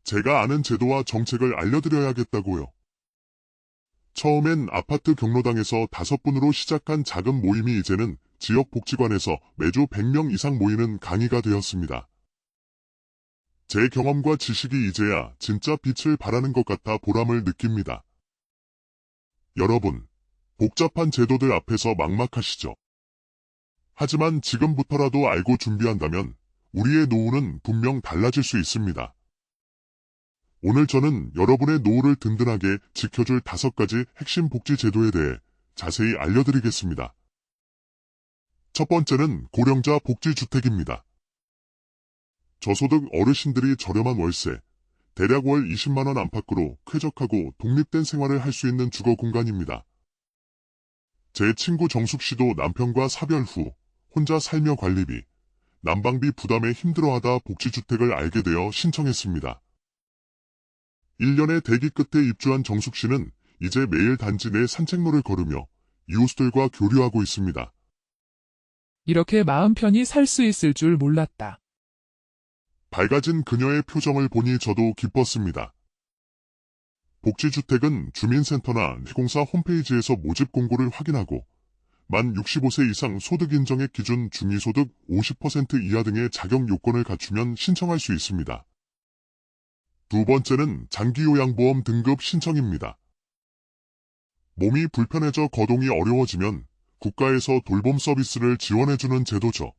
제가 아는 제도와 정책을 알려드려야겠다고요. 처음엔 아파트 경로당에서 5분으로 시작한 작은 모임이 이제는 지역 복지관에서 매주 100명 이상 모이는 강의가 되었습니다. 제 경험과 지식이 이제야 진짜 빛을 발하는 것 같아 보람을 느낍니다. 여러분, 복잡한 제도들 앞에서 막막하시죠? 하지만 지금부터라도 알고 준비한다면 우리의 노후는 분명 달라질 수 있습니다. 오늘 저는 여러분의 노후를 든든하게 지켜줄 5가지 핵심 복지 제도에 대해 자세히 알려드리겠습니다. 첫 번째는 고령자 복지주택입니다. 저소득 어르신들이 저렴한 월세, 대략 월 20만원 안팎으로 쾌적하고 독립된 생활을 할 수 있는 주거 공간입니다. 제 친구 정숙 씨도 남편과 사별 후 혼자 살며 관리비, 난방비 부담에 힘들어하다 복지주택을 알게 되어 신청했습니다. 1년의 대기 끝에 입주한 정숙 씨는 이제 매일 단지 내 산책로를 걸으며 이웃들과 교류하고 있습니다. 이렇게 마음 편히 살 수 있을 줄 몰랐다. 밝아진 그녀의 표정을 보니 저도 기뻤습니다. 복지주택은 주민센터나 시공사 홈페이지에서 모집 공고를 확인하고 만 65세 이상 소득 인정액 기준 중위소득 50% 이하 등의 자격 요건을 갖추면 신청할 수 있습니다. 두 번째는 장기요양보험 등급 신청입니다. 몸이 불편해져 거동이 어려워지면 국가에서 돌봄 서비스를 지원해주는 제도죠.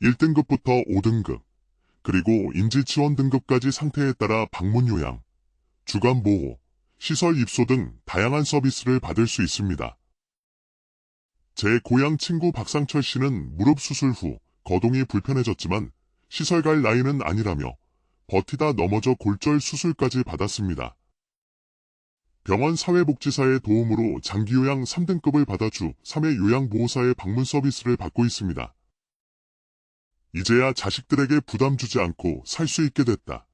1등급부터 5등급, 그리고 인지치원 등급까지 상태에 따라 방문요양, 주간보호, 시설 입소 등 다양한 서비스를 받을 수 있습니다. 제 고향 친구 박상철 씨는 무릎 수술 후 거동이 불편해졌지만 시설 갈 나이는 아니라며 버티다 넘어져 골절 수술까지 받았습니다. 병원 사회복지사의 도움으로 장기요양 3등급을 받아 주 3회 요양보호사의 방문 서비스를 받고 있습니다. 이제야 자식들에게 부담 주지 않고 살 수 있게 됐다.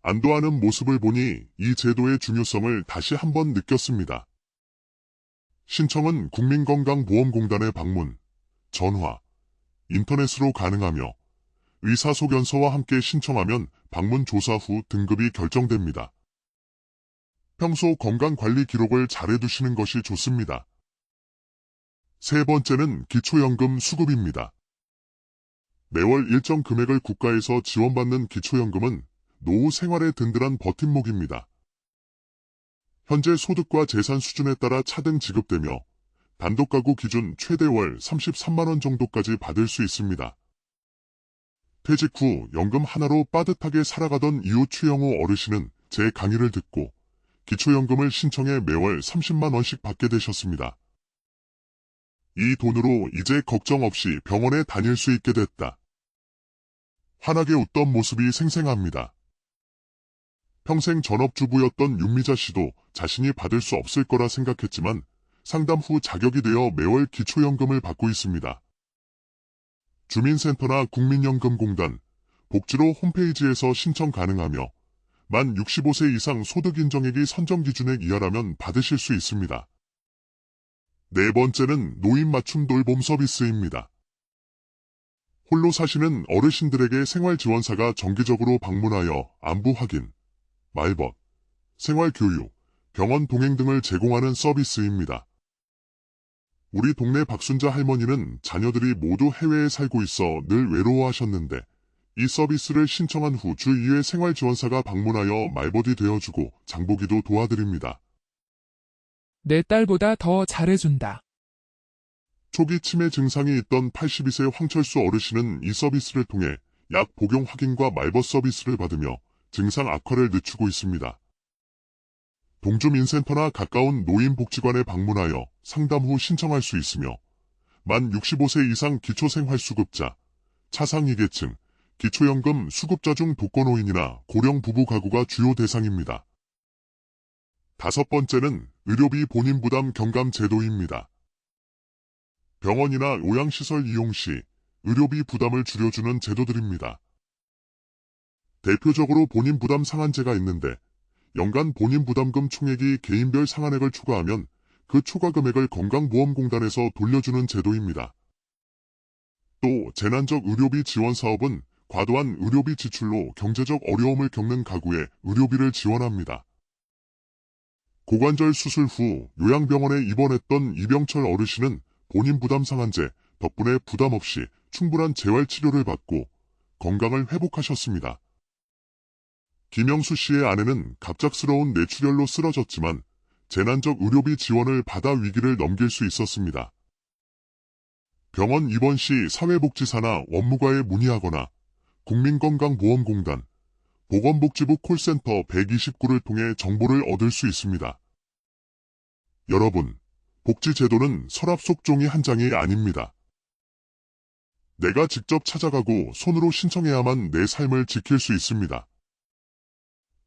안도하는 모습을 보니 이 제도의 중요성을 다시 한번 느꼈습니다. 신청은 국민건강보험공단에 방문, 전화, 인터넷으로 가능하며 의사소견서와 함께 신청하면 방문 조사 후 등급이 결정됩니다. 평소 건강관리 기록을 잘 해두시는 것이 좋습니다. 세 번째는 기초연금 수급입니다. 매월 일정 금액을 국가에서 지원받는 기초연금은 노후 생활의 든든한 버팀목입니다. 현재 소득과 재산 수준에 따라 차등 지급되며 단독가구 기준 최대 월 33만 원 정도까지 받을 수 있습니다. 퇴직 후 연금 하나로 빠듯하게 살아가던 이웃 최영호 어르신은 제 강의를 듣고 기초연금을 신청해 매월 30만 원씩 받게 되셨습니다. 이 돈으로 이제 걱정 없이 병원에 다닐 수 있게 됐다. 환하게 웃던 모습이 생생합니다. 평생 전업주부였던 윤미자 씨도 자신이 받을 수 없을 거라 생각했지만 상담 후 자격이 되어 매월 기초연금을 받고 있습니다. 주민센터나 국민연금공단, 복지로 홈페이지에서 신청 가능하며 만 65세 이상 소득인정액이 선정기준액 이하라면 받으실 수 있습니다. 네 번째는 노인 맞춤 돌봄 서비스입니다. 홀로 사시는 어르신들에게 생활지원사가 정기적으로 방문하여 안부 확인, 말벗, 생활교육, 병원 동행 등을 제공하는 서비스입니다. 우리 동네 박순자 할머니는 자녀들이 모두 해외에 살고 있어 늘 외로워하셨는데 이 서비스를 신청한 후 주 2회 생활지원사가 방문하여 말벗이 되어주고 장보기도 도와드립니다. 내 딸보다 더 잘해준다. 초기 치매 증상이 있던 82세 황철수 어르신은 이 서비스를 통해 약 복용 확인과 말벗 서비스를 받으며 증상 악화를 늦추고 있습니다. 동주민센터나 가까운 노인복지관에 방문하여 상담 후 신청할 수 있으며 만 65세 이상 기초생활수급자, 차상위계층, 기초연금 수급자 중 독거노인이나 고령 부부 가구가 주요 대상입니다. 다섯 번째는 의료비 본인 부담 경감 제도입니다. 병원이나 요양시설 이용 시 의료비 부담을 줄여주는 제도들입니다. 대표적으로 본인 부담 상한제가 있는데 연간 본인 부담금 총액이 개인별 상한액을 초과하면 그 초과 금액을 건강보험공단에서 돌려주는 제도입니다. 또 재난적 의료비 지원 사업은 과도한 의료비 지출로 경제적 어려움을 겪는 가구에 의료비를 지원합니다. 고관절 수술 후 요양병원에 입원했던 이병철 어르신은 본인 부담 상한제 덕분에 부담 없이 충분한 재활치료를 받고 건강을 회복하셨습니다. 김영수 씨의 아내는 갑작스러운 뇌출혈로 쓰러졌지만 재난적 의료비 지원을 받아 위기를 넘길 수 있었습니다. 병원 입원 시 사회복지사나 원무과에 문의하거나 국민건강보험공단, 보건복지부 콜센터 129를 통해 정보를 얻을 수 있습니다. 여러분, 복지제도는 서랍 속 종이 한 장이 아닙니다. 내가 직접 찾아가고 손으로 신청해야만 내 삶을 지킬 수 있습니다.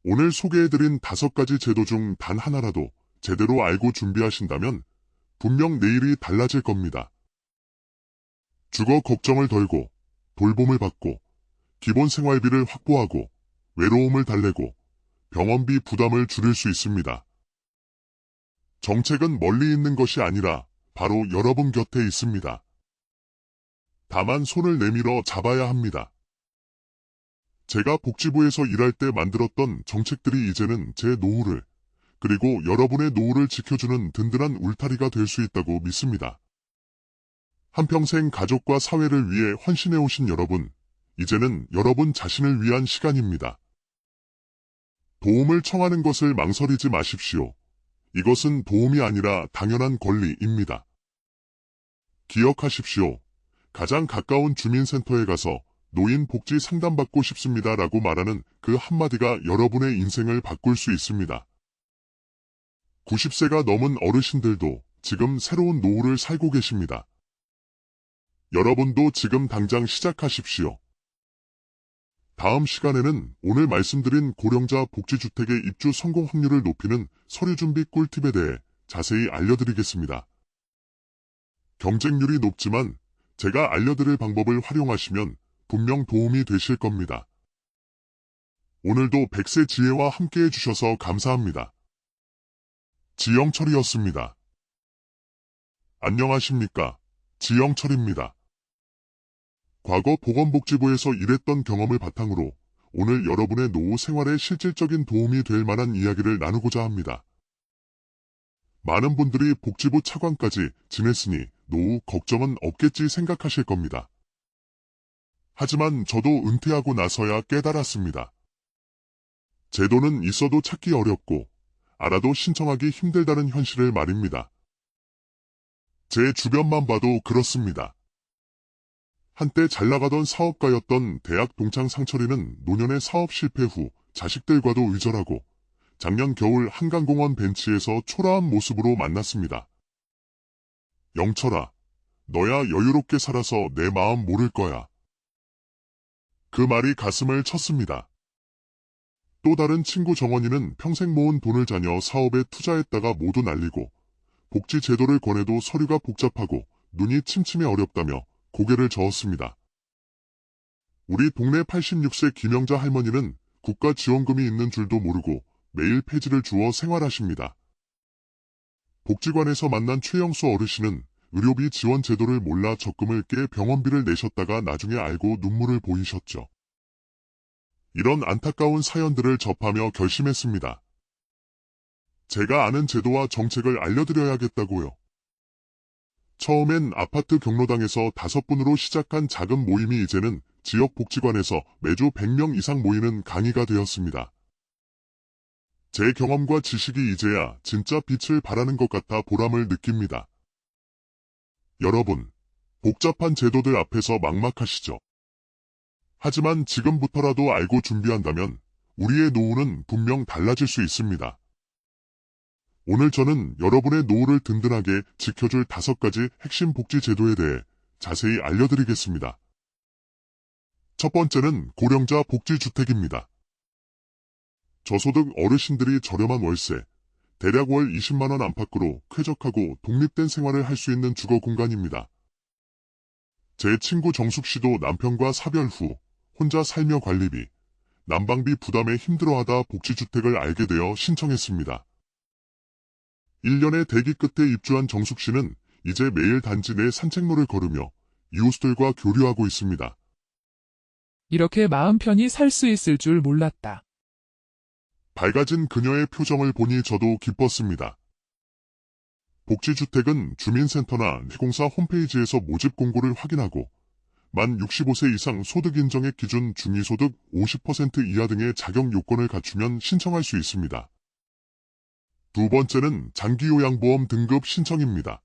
오늘 소개해드린 5가지 제도 중 단 하나라도 제대로 알고 준비하신다면 분명 내일이 달라질 겁니다. 주거 걱정을 덜고 돌봄을 받고 기본 생활비를 확보하고 외로움을 달래고 병원비 부담을 줄일 수 있습니다. 정책은 멀리 있는 것이 아니라 바로 여러분 곁에 있습니다. 다만 손을 내밀어 잡아야 합니다. 제가 복지부에서 일할 때 만들었던 정책들이 이제는 제 노후를 그리고 여러분의 노후를 지켜주는 든든한 울타리가 될 수 있다고 믿습니다. 한평생 가족과 사회를 위해 헌신해 오신 여러분, 이제는 여러분 자신을 위한 시간입니다. 도움을 청하는 것을 망설이지 마십시오. 이것은 도움이 아니라 당연한 권리입니다. 기억하십시오. 가장 가까운 주민센터에 가서 노인 복지 상담받고 싶습니다라고 말하는 그 한마디가 여러분의 인생을 바꿀 수 있습니다. 90세가 넘은 어르신들도 지금 새로운 노후를 살고 계십니다. 여러분도 지금 당장 시작하십시오. 다음 시간에는 오늘 말씀드린 고령자 복지주택의 입주 성공 확률을 높이는 서류 준비 꿀팁에 대해 자세히 알려드리겠습니다. 경쟁률이 높지만 제가 알려드릴 방법을 활용하시면 분명 도움이 되실 겁니다. 오늘도 백세 지혜와 함께해 주셔서 감사합니다. 지영철이었습니다. 안녕하십니까? 지영철입니다. 과거 보건복지부에서 일했던 경험을 바탕으로 오늘 여러분의 노후 생활에 실질적인 도움이 될 만한 이야기를 나누고자 합니다. 많은 분들이 복지부 차관까지 지냈으니 노후 걱정은 없겠지 생각하실 겁니다. 하지만 저도 은퇴하고 나서야 깨달았습니다. 제도는 있어도 찾기 어렵고 알아도 신청하기 힘들다는 현실을 말입니다. 제 주변만 봐도 그렇습니다. 한때 잘나가던 사업가였던 대학 동창 상철이는 노년의 사업 실패 후 자식들과도 의절하고 작년 겨울 한강공원 벤치에서 초라한 모습으로 만났습니다. 영철아, 너야 여유롭게 살아서 내 마음 모를 거야. 그 말이 가슴을 쳤습니다. 또 다른 친구 정원이는 평생 모은 돈을 자녀 사업에 투자했다가 모두 날리고 복지 제도를 권해도 서류가 복잡하고 눈이 침침해 어렵다며 고개를 저었습니다. 우리 동네 86세 김영자 할머니는 국가 지원금이 있는 줄도 모르고 매일 폐지를 주워 생활하십니다. 복지관에서 만난 최영수 어르신은 의료비 지원 제도를 몰라 적금을 깨 병원비를 내셨다가 나중에 알고 눈물을 보이셨죠. 이런 안타까운 사연들을 접하며 결심했습니다. 제가 아는 제도와 정책을 알려드려야겠다고요. 처음엔 아파트 경로당에서 5분으로 시작한 작은 모임이 이제는 지역 복지관에서 매주 100명 이상 모이는 강의가 되었습니다. 제 경험과 지식이 이제야 진짜 빛을 발하는 것 같아 보람을 느낍니다. 여러분, 복잡한 제도들 앞에서 막막하시죠? 하지만 지금부터라도 알고 준비한다면 우리의 노후는 분명 달라질 수 있습니다. 오늘 저는 여러분의 노후를 든든하게 지켜줄 5가지 핵심 복지 제도에 대해 자세히 알려드리겠습니다. 첫 번째는 고령자 복지주택입니다. 저소득 어르신들이 저렴한 월세, 대략 월 20만원 안팎으로 쾌적하고 독립된 생활을 할 수 있는 주거 공간입니다. 제 친구 정숙씨도 남편과 사별 후 혼자 살며 관리비, 난방비 부담에 힘들어하다 복지주택을 알게 되어 신청했습니다. 1년의 대기 끝에 입주한 정숙씨는 이제 매일 단지 내 산책로를 걸으며 이웃들과 교류하고 있습니다. 이렇게 마음 편히 살 수 있을 줄 몰랐다. 밝아진 그녀의 표정을 보니 저도 기뻤습니다. 복지주택은 주민센터나 시공사 홈페이지에서 모집 공고를 확인하고 만 65세 이상 소득 인정액 기준 중위소득 50% 이하 등의 자격 요건을 갖추면 신청할 수 있습니다. 두 번째는 장기요양보험 등급 신청입니다.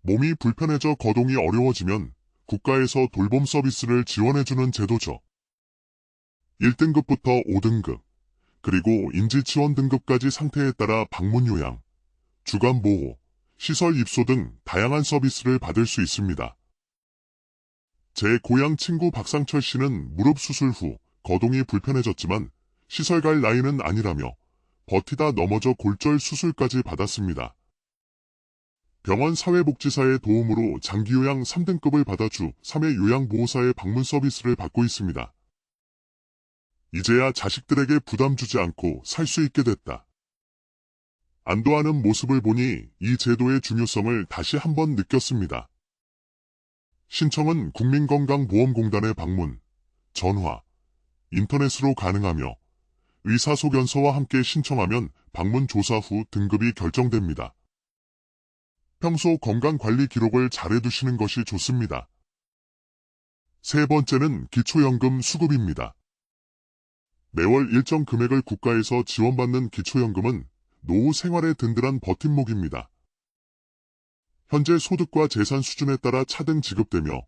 몸이 불편해져 거동이 어려워지면 국가에서 돌봄 서비스를 지원해주는 제도죠. 1등급부터 5등급, 그리고 인지치원 등급까지 상태에 따라 방문요양, 주간보호, 시설 입소 등 다양한 서비스를 받을 수 있습니다. 제 고향 친구 박상철 씨는 무릎 수술 후 거동이 불편해졌지만 시설 갈 나이는 아니라며 버티다 넘어져 골절 수술까지 받았습니다. 병원 사회복지사의 도움으로 장기요양 3등급을 받아 주 3회 요양보호사의 방문 서비스를 받고 있습니다. 이제야 자식들에게 부담 주지 않고 살 수 있게 됐다. 안도하는 모습을 보니 이 제도의 중요성을 다시 한번 느꼈습니다. 신청은 국민건강보험공단에 방문, 전화, 인터넷으로 가능하며 의사소견서와 함께 신청하면 방문 조사 후 등급이 결정됩니다. 평소 건강관리 기록을 잘 해두시는 것이 좋습니다. 세 번째는 기초연금 수급입니다. 매월 일정 금액을 국가에서 지원받는 기초연금은 노후 생활의 든든한 버팀목입니다. 현재 소득과 재산 수준에 따라 차등 지급되며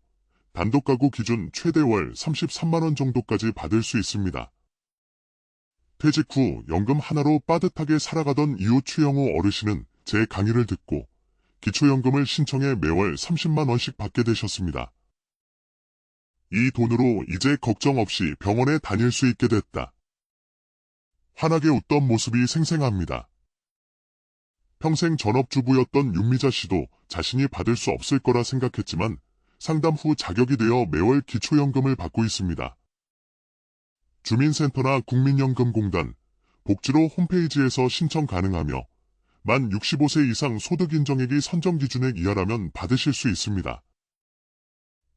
단독가구 기준 최대 월 33만원 정도까지 받을 수 있습니다. 퇴직 후 연금 하나로 빠듯하게 살아가던 이웃 최영호 어르신은 제 강의를 듣고 기초연금을 신청해 매월 30만 원씩 받게 되셨습니다. 이 돈으로 이제 걱정 없이 병원에 다닐 수 있게 됐다. 환하게 웃던 모습이 생생합니다. 평생 전업주부였던 윤미자 씨도 자신이 받을 수 없을 거라 생각했지만 상담 후 자격이 되어 매월 기초연금을 받고 있습니다. 주민센터나 국민연금공단, 복지로 홈페이지에서 신청 가능하며 만 65세 이상 소득인정액이 선정기준액 이하라면 받으실 수 있습니다.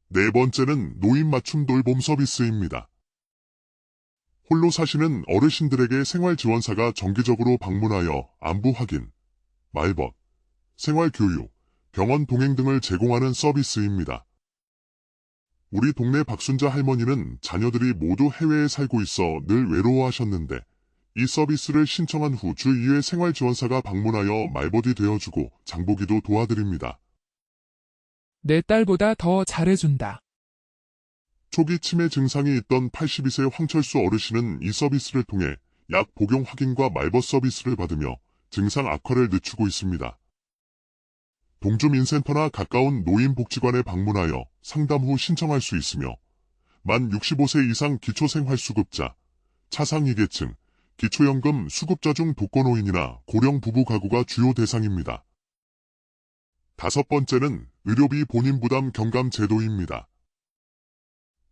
네 번째는 노인 맞춤 돌봄 서비스입니다. 홀로 사시는 어르신들에게 생활지원사가 정기적으로 방문하여 안부 확인, 말벗, 생활교육, 병원 동행 등을 제공하는 서비스입니다. 우리 동네 박순자 할머니는 자녀들이 모두 해외에 살고 있어 늘 외로워하셨는데 이 서비스를 신청한 후 주 2회 생활지원사가 방문하여 말벗이 되어주고 장보기도 도와드립니다. 내 딸보다 더 잘해준다. 초기 치매 증상이 있던 82세 황철수 어르신은 이 서비스를 통해 약 복용 확인과 말벗 서비스를 받으며 증상 악화를 늦추고 있습니다. 동주민센터나 가까운 노인복지관에 방문하여 상담 후 신청할 수 있으며 만 65세 이상 기초생활수급자, 차상위계층, 기초연금 수급자 중 독거노인이나 고령 부부 가구가 주요 대상입니다. 다섯 번째는 의료비 본인 부담 경감 제도입니다.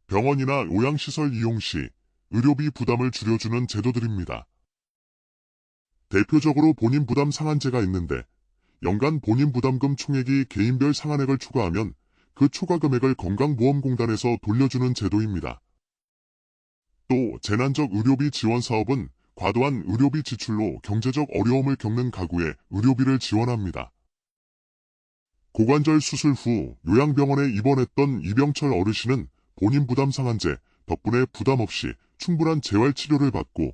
병원이나 요양시설 이용 시 의료비 부담을 줄여주는 제도들입니다. 대표적으로 본인 부담 상한제가 있는데 연간 본인 부담금 총액이 개인별 상한액을 초과하면 그 초과 금액을 건강보험공단에서 돌려주는 제도입니다. 또 재난적 의료비 지원 사업은 과도한 의료비 지출로 경제적 어려움을 겪는 가구에 의료비를 지원합니다. 고관절 수술 후 요양병원에 입원했던 이병철 어르신은 본인 부담 상한제 덕분에 부담 없이 충분한 재활치료를 받고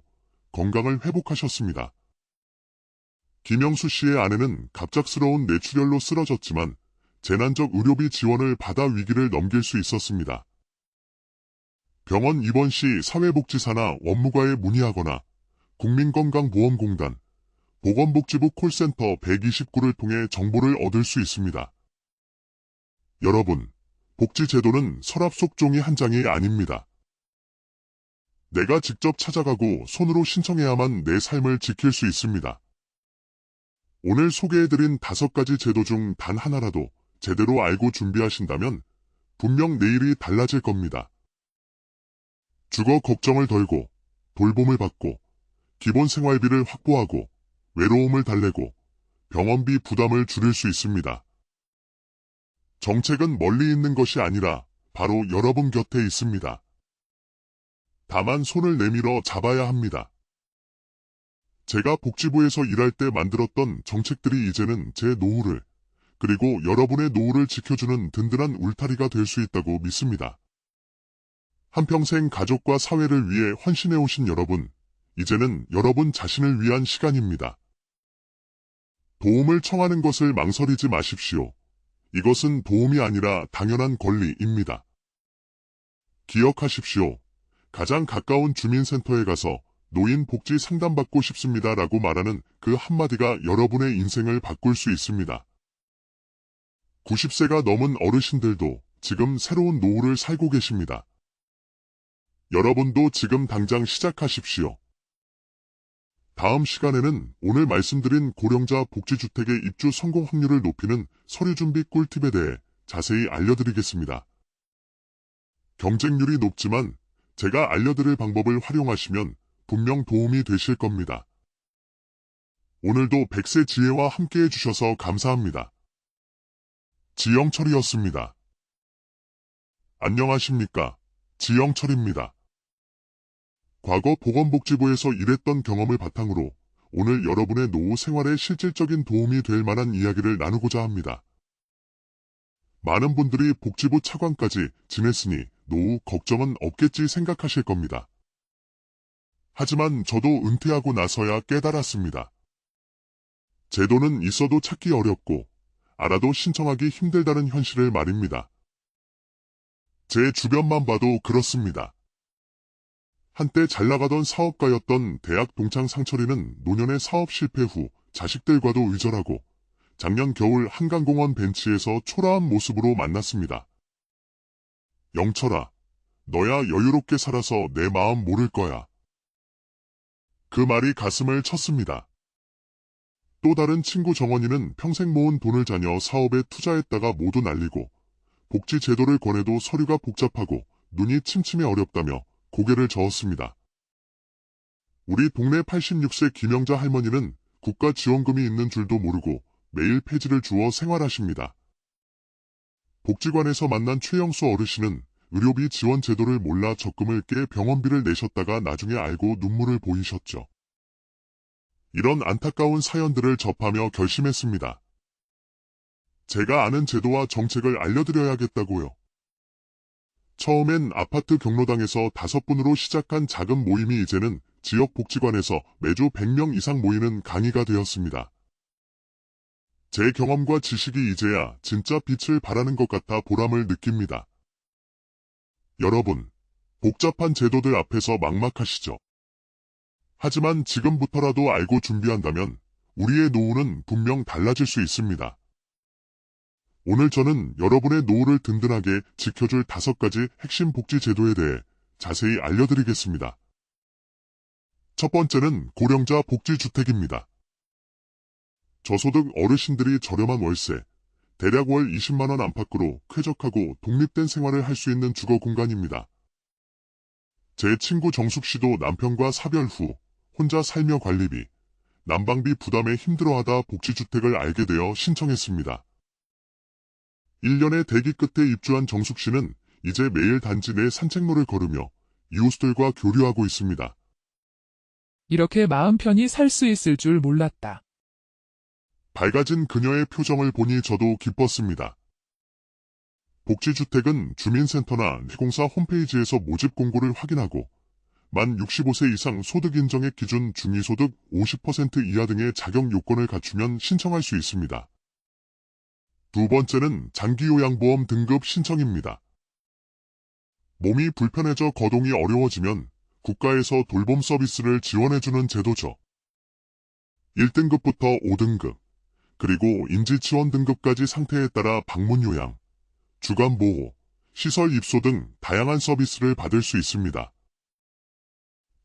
건강을 회복하셨습니다. 김영수 씨의 아내는 갑작스러운 뇌출혈로 쓰러졌지만 재난적 의료비 지원을 받아 위기를 넘길 수 있었습니다. 병원 입원 시 사회복지사나 원무과에 문의하거나 국민건강보험공단, 보건복지부 콜센터 129를 통해 정보를 얻을 수 있습니다. 여러분, 복지제도는 서랍 속 종이 한 장이 아닙니다. 내가 직접 찾아가고 손으로 신청해야만 내 삶을 지킬 수 있습니다. 오늘 소개해드린 5가지 제도 중 단 하나라도 제대로 알고 준비하신다면 분명 내일이 달라질 겁니다. 주거 걱정을 덜고 돌봄을 받고 기본 생활비를 확보하고 외로움을 달래고 병원비 부담을 줄일 수 있습니다. 정책은 멀리 있는 것이 아니라 바로 여러분 곁에 있습니다. 다만 손을 내밀어 잡아야 합니다. 제가 복지부에서 일할 때 만들었던 정책들이 이제는 제 노후를 그리고 여러분의 노후를 지켜주는 든든한 울타리가 될 수 있다고 믿습니다. 한평생 가족과 사회를 위해 헌신해오신 여러분, 이제는 여러분 자신을 위한 시간입니다. 도움을 청하는 것을 망설이지 마십시오. 이것은 도움이 아니라 당연한 권리입니다. 기억하십시오. 가장 가까운 주민센터에 가서 노인 복지 상담받고 싶습니다라고 말하는 그 한마디가 여러분의 인생을 바꿀 수 있습니다. 90세가 넘은 어르신들도 지금 새로운 노후를 살고 계십니다. 여러분도 지금 당장 시작하십시오. 다음 시간에는 오늘 말씀드린 고령자 복지주택의 입주 성공 확률을 높이는 서류준비 꿀팁에 대해 자세히 알려드리겠습니다. 경쟁률이 높지만 제가 알려드릴 방법을 활용하시면 분명 도움이 되실 겁니다. 오늘도 100세 지혜와 함께해 주셔서 감사합니다. 지영철이었습니다. 안녕하십니까? 지영철입니다. 과거 보건복지부에서 일했던 경험을 바탕으로 오늘 여러분의 노후 생활에 실질적인 도움이 될 만한 이야기를 나누고자 합니다. 많은 분들이 복지부 차관까지 지냈으니 노후 걱정은 없겠지 생각하실 겁니다. 하지만 저도 은퇴하고 나서야 깨달았습니다. 제도는 있어도 찾기 어렵고 알아도 신청하기 힘들다는 현실을 말입니다. 제 주변만 봐도 그렇습니다. 한때 잘나가던 사업가였던 대학 동창 상철이는 노년의 사업 실패 후 자식들과도 의절하고 작년 겨울 한강공원 벤치에서 초라한 모습으로 만났습니다. 영철아, 너야 여유롭게 살아서 내 마음 모를 거야. 그 말이 가슴을 쳤습니다. 또 다른 친구 정원이는 평생 모은 돈을 자녀 사업에 투자했다가 모두 날리고 복지 제도를 권해도 서류가 복잡하고 눈이 침침해 어렵다며 고개를 저었습니다. 우리 동네 86세 김영자 할머니는 국가 지원금이 있는 줄도 모르고 매일 폐지를 주워 생활하십니다. 복지관에서 만난 최영수 어르신은 의료비 지원 제도를 몰라 적금을 깨 병원비를 내셨다가 나중에 알고 눈물을 보이셨죠. 이런 안타까운 사연들을 접하며 결심했습니다. 제가 아는 제도와 정책을 알려드려야겠다고요. 처음엔 아파트 경로당에서 5분으로 시작한 작은 모임이 이제는 지역 복지관에서 매주 100명 이상 모이는 강의가 되었습니다. 제 경험과 지식이 이제야 진짜 빛을 발하는 것 같아 보람을 느낍니다. 여러분, 복잡한 제도들 앞에서 막막하시죠? 하지만 지금부터라도 알고 준비한다면 우리의 노후는 분명 달라질 수 있습니다. 오늘 저는 여러분의 노후를 든든하게 지켜줄 5가지 핵심 복지 제도에 대해 자세히 알려드리겠습니다. 첫 번째는 고령자 복지주택입니다. 저소득 어르신들이 저렴한 월세, 대략 월 20만원 안팎으로 쾌적하고 독립된 생활을 할 수 있는 주거 공간입니다. 제 친구 정숙 씨도 남편과 사별 후 혼자 살며 관리비, 난방비 부담에 힘들어하다 복지주택을 알게 되어 신청했습니다. 1년의 대기 끝에 입주한 정숙 씨는 이제 매일 단지 내 산책로를 걸으며 이웃들과 교류하고 있습니다. 이렇게 마음 편히 살 수 있을 줄 몰랐다. 밝아진 그녀의 표정을 보니 저도 기뻤습니다. 복지주택은 주민센터나 시공사 홈페이지에서 모집 공고를 확인하고 만 65세 이상 소득 인정액 기준 중위소득 50% 이하 등의 자격 요건을 갖추면 신청할 수 있습니다. 두 번째는 장기요양보험 등급 신청입니다. 몸이 불편해져 거동이 어려워지면 국가에서 돌봄 서비스를 지원해주는 제도죠. 1등급부터 5등급, 그리고 인지치원 등급까지 상태에 따라 방문요양, 주간보호, 시설 입소 등 다양한 서비스를 받을 수 있습니다.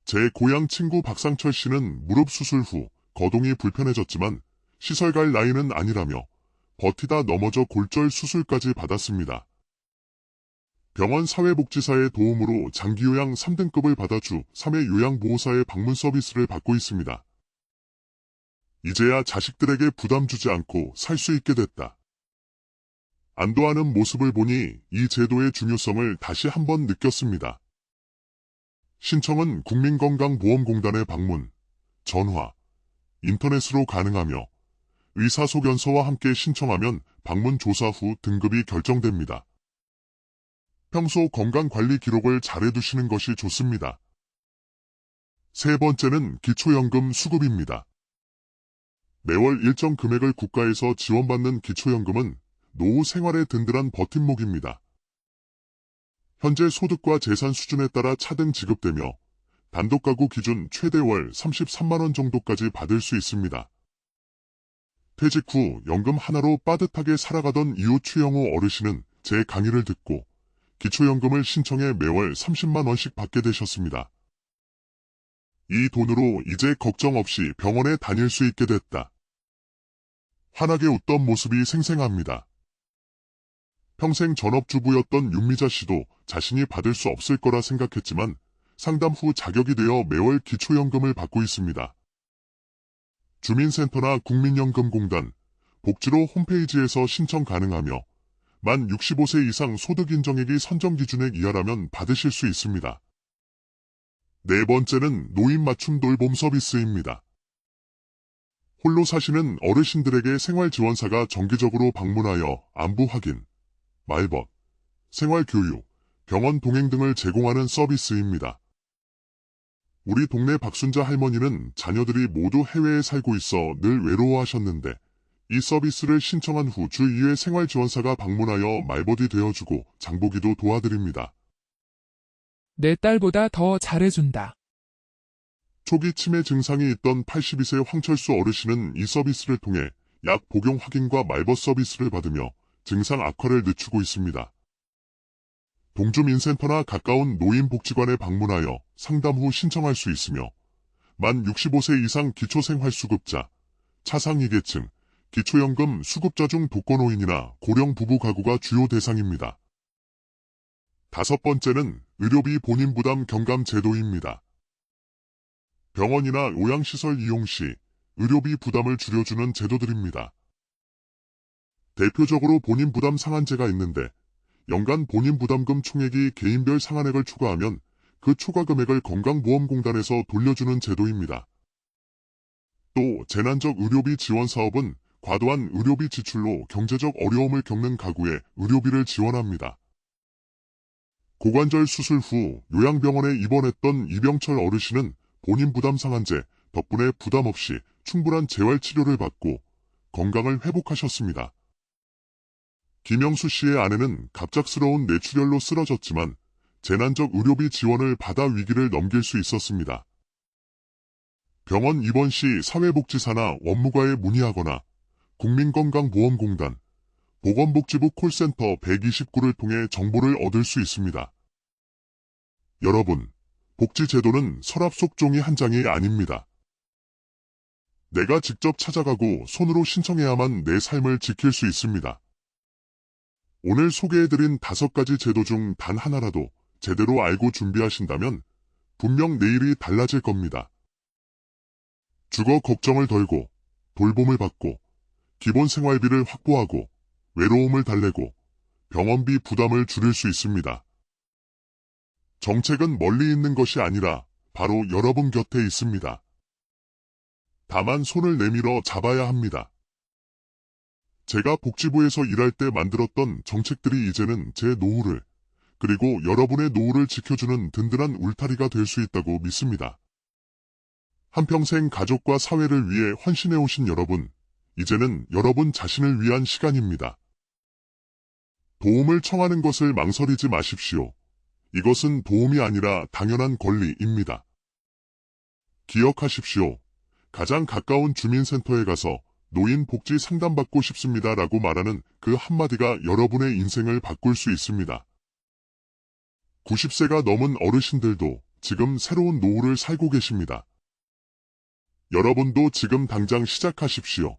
제 고향 친구 박상철 씨는 무릎 수술 후 거동이 불편해졌지만 시설 갈 나이는 아니라며 버티다 넘어져 골절 수술까지 받았습니다. 병원 사회복지사의 도움으로 장기요양 3등급을 받아 주 3회 요양보호사의 방문 서비스를 받고 있습니다. 이제야 자식들에게 부담 주지 않고 살 수 있게 됐다. 안도하는 모습을 보니 이 제도의 중요성을 다시 한번 느꼈습니다. 신청은 국민건강보험공단에 방문, 전화, 인터넷으로 가능하며 의사소견서와 함께 신청하면 방문 조사 후 등급이 결정됩니다. 평소 건강관리 기록을 잘해두시는 것이 좋습니다. 세 번째는 기초연금 수급입니다. 매월 일정 금액을 국가에서 지원받는 기초연금은 노후 생활의 든든한 버팀목입니다. 현재 소득과 재산 수준에 따라 차등 지급되며 단독가구 기준 최대 월 33만원 정도까지 받을 수 있습니다. 퇴직 후 연금 하나로 빠듯하게 살아가던 이웃 최영호 어르신은 제 강의를 듣고 기초연금을 신청해 매월 30만원씩 받게 되셨습니다. 이 돈으로 이제 걱정 없이 병원에 다닐 수 있게 됐다. 환하게 웃던 모습이 생생합니다. 평생 전업주부였던 윤미자 씨도 자신이 받을 수 없을 거라 생각했지만 상담 후 자격이 되어 매월 기초연금을 받고 있습니다. 주민센터나 국민연금공단, 복지로 홈페이지에서 신청 가능하며 만 65세 이상 소득 인정액이 선정 기준액 이하라면 받으실 수 있습니다. 네 번째는 노인 맞춤 돌봄 서비스입니다. 홀로 사시는 어르신들에게 생활지원사가 정기적으로 방문하여 안부 확인, 말벗, 생활교육, 병원 동행 등을 제공하는 서비스입니다. 우리 동네 박순자 할머니는 자녀들이 모두 해외에 살고 있어 늘 외로워하셨는데 이 서비스를 신청한 후 주 2회 생활지원사가 방문하여 말벗이 되어주고 장보기도 도와드립니다. 내 딸보다 더 잘해준다. 초기 치매 증상이 있던 82세 황철수 어르신은 이 서비스를 통해 약 복용 확인과 말벗 서비스를 받으며 증상 악화를 늦추고 있습니다. 동주민센터나 가까운 노인복지관에 방문하여 상담 후 신청할 수 있으며 만 65세 이상 기초생활수급자, 차상위계층, 기초연금 수급자 중 독거노인이나 고령 부부 가구가 주요 대상입니다. 다섯 번째는 의료비 본인 부담 경감 제도입니다. 병원이나 요양시설 이용 시 의료비 부담을 줄여주는 제도들입니다. 대표적으로 본인 부담 상한제가 있는데 연간 본인 부담금 총액이 개인별 상한액을 초과하면 그 초과 금액을 건강보험공단에서 돌려주는 제도입니다. 또 재난적 의료비 지원 사업은 과도한 의료비 지출로 경제적 어려움을 겪는 가구에 의료비를 지원합니다. 고관절 수술 후 요양병원에 입원했던 이병철 어르신은 본인 부담 상한제 덕분에 부담 없이 충분한 재활치료를 받고 건강을 회복하셨습니다. 김영수 씨의 아내는 갑작스러운 뇌출혈로 쓰러졌지만 재난적 의료비 지원을 받아 위기를 넘길 수 있었습니다. 병원 입원 시 사회복지사나 원무과에 문의하거나 국민건강보험공단, 보건복지부 콜센터 129를 통해 정보를 얻을 수 있습니다. 여러분, 복지제도는 서랍 속 종이 한 장이 아닙니다. 내가 직접 찾아가고 손으로 신청해야만 내 삶을 지킬 수 있습니다. 오늘 소개해드린 5가지 제도 중 단 하나라도 제대로 알고 준비하신다면 분명 내일이 달라질 겁니다. 주거 걱정을 덜고 돌봄을 받고 기본 생활비를 확보하고 외로움을 달래고 병원비 부담을 줄일 수 있습니다. 정책은 멀리 있는 것이 아니라 바로 여러분 곁에 있습니다. 다만 손을 내밀어 잡아야 합니다. 제가 복지부에서 일할 때 만들었던 정책들이 이제는 제 노후를 그리고 여러분의 노후를 지켜주는 든든한 울타리가 될 수 있다고 믿습니다. 한평생 가족과 사회를 위해 헌신해 오신 여러분, 이제는 여러분 자신을 위한 시간입니다. 도움을 청하는 것을 망설이지 마십시오. 이것은 도움이 아니라 당연한 권리입니다. 기억하십시오. 가장 가까운 주민센터에 가서 노인 복지 상담받고 싶습니다라고 말하는 그 한마디가 여러분의 인생을 바꿀 수 있습니다. 90세가 넘은 어르신들도 지금 새로운 노후를 살고 계십니다. 여러분도 지금 당장 시작하십시오.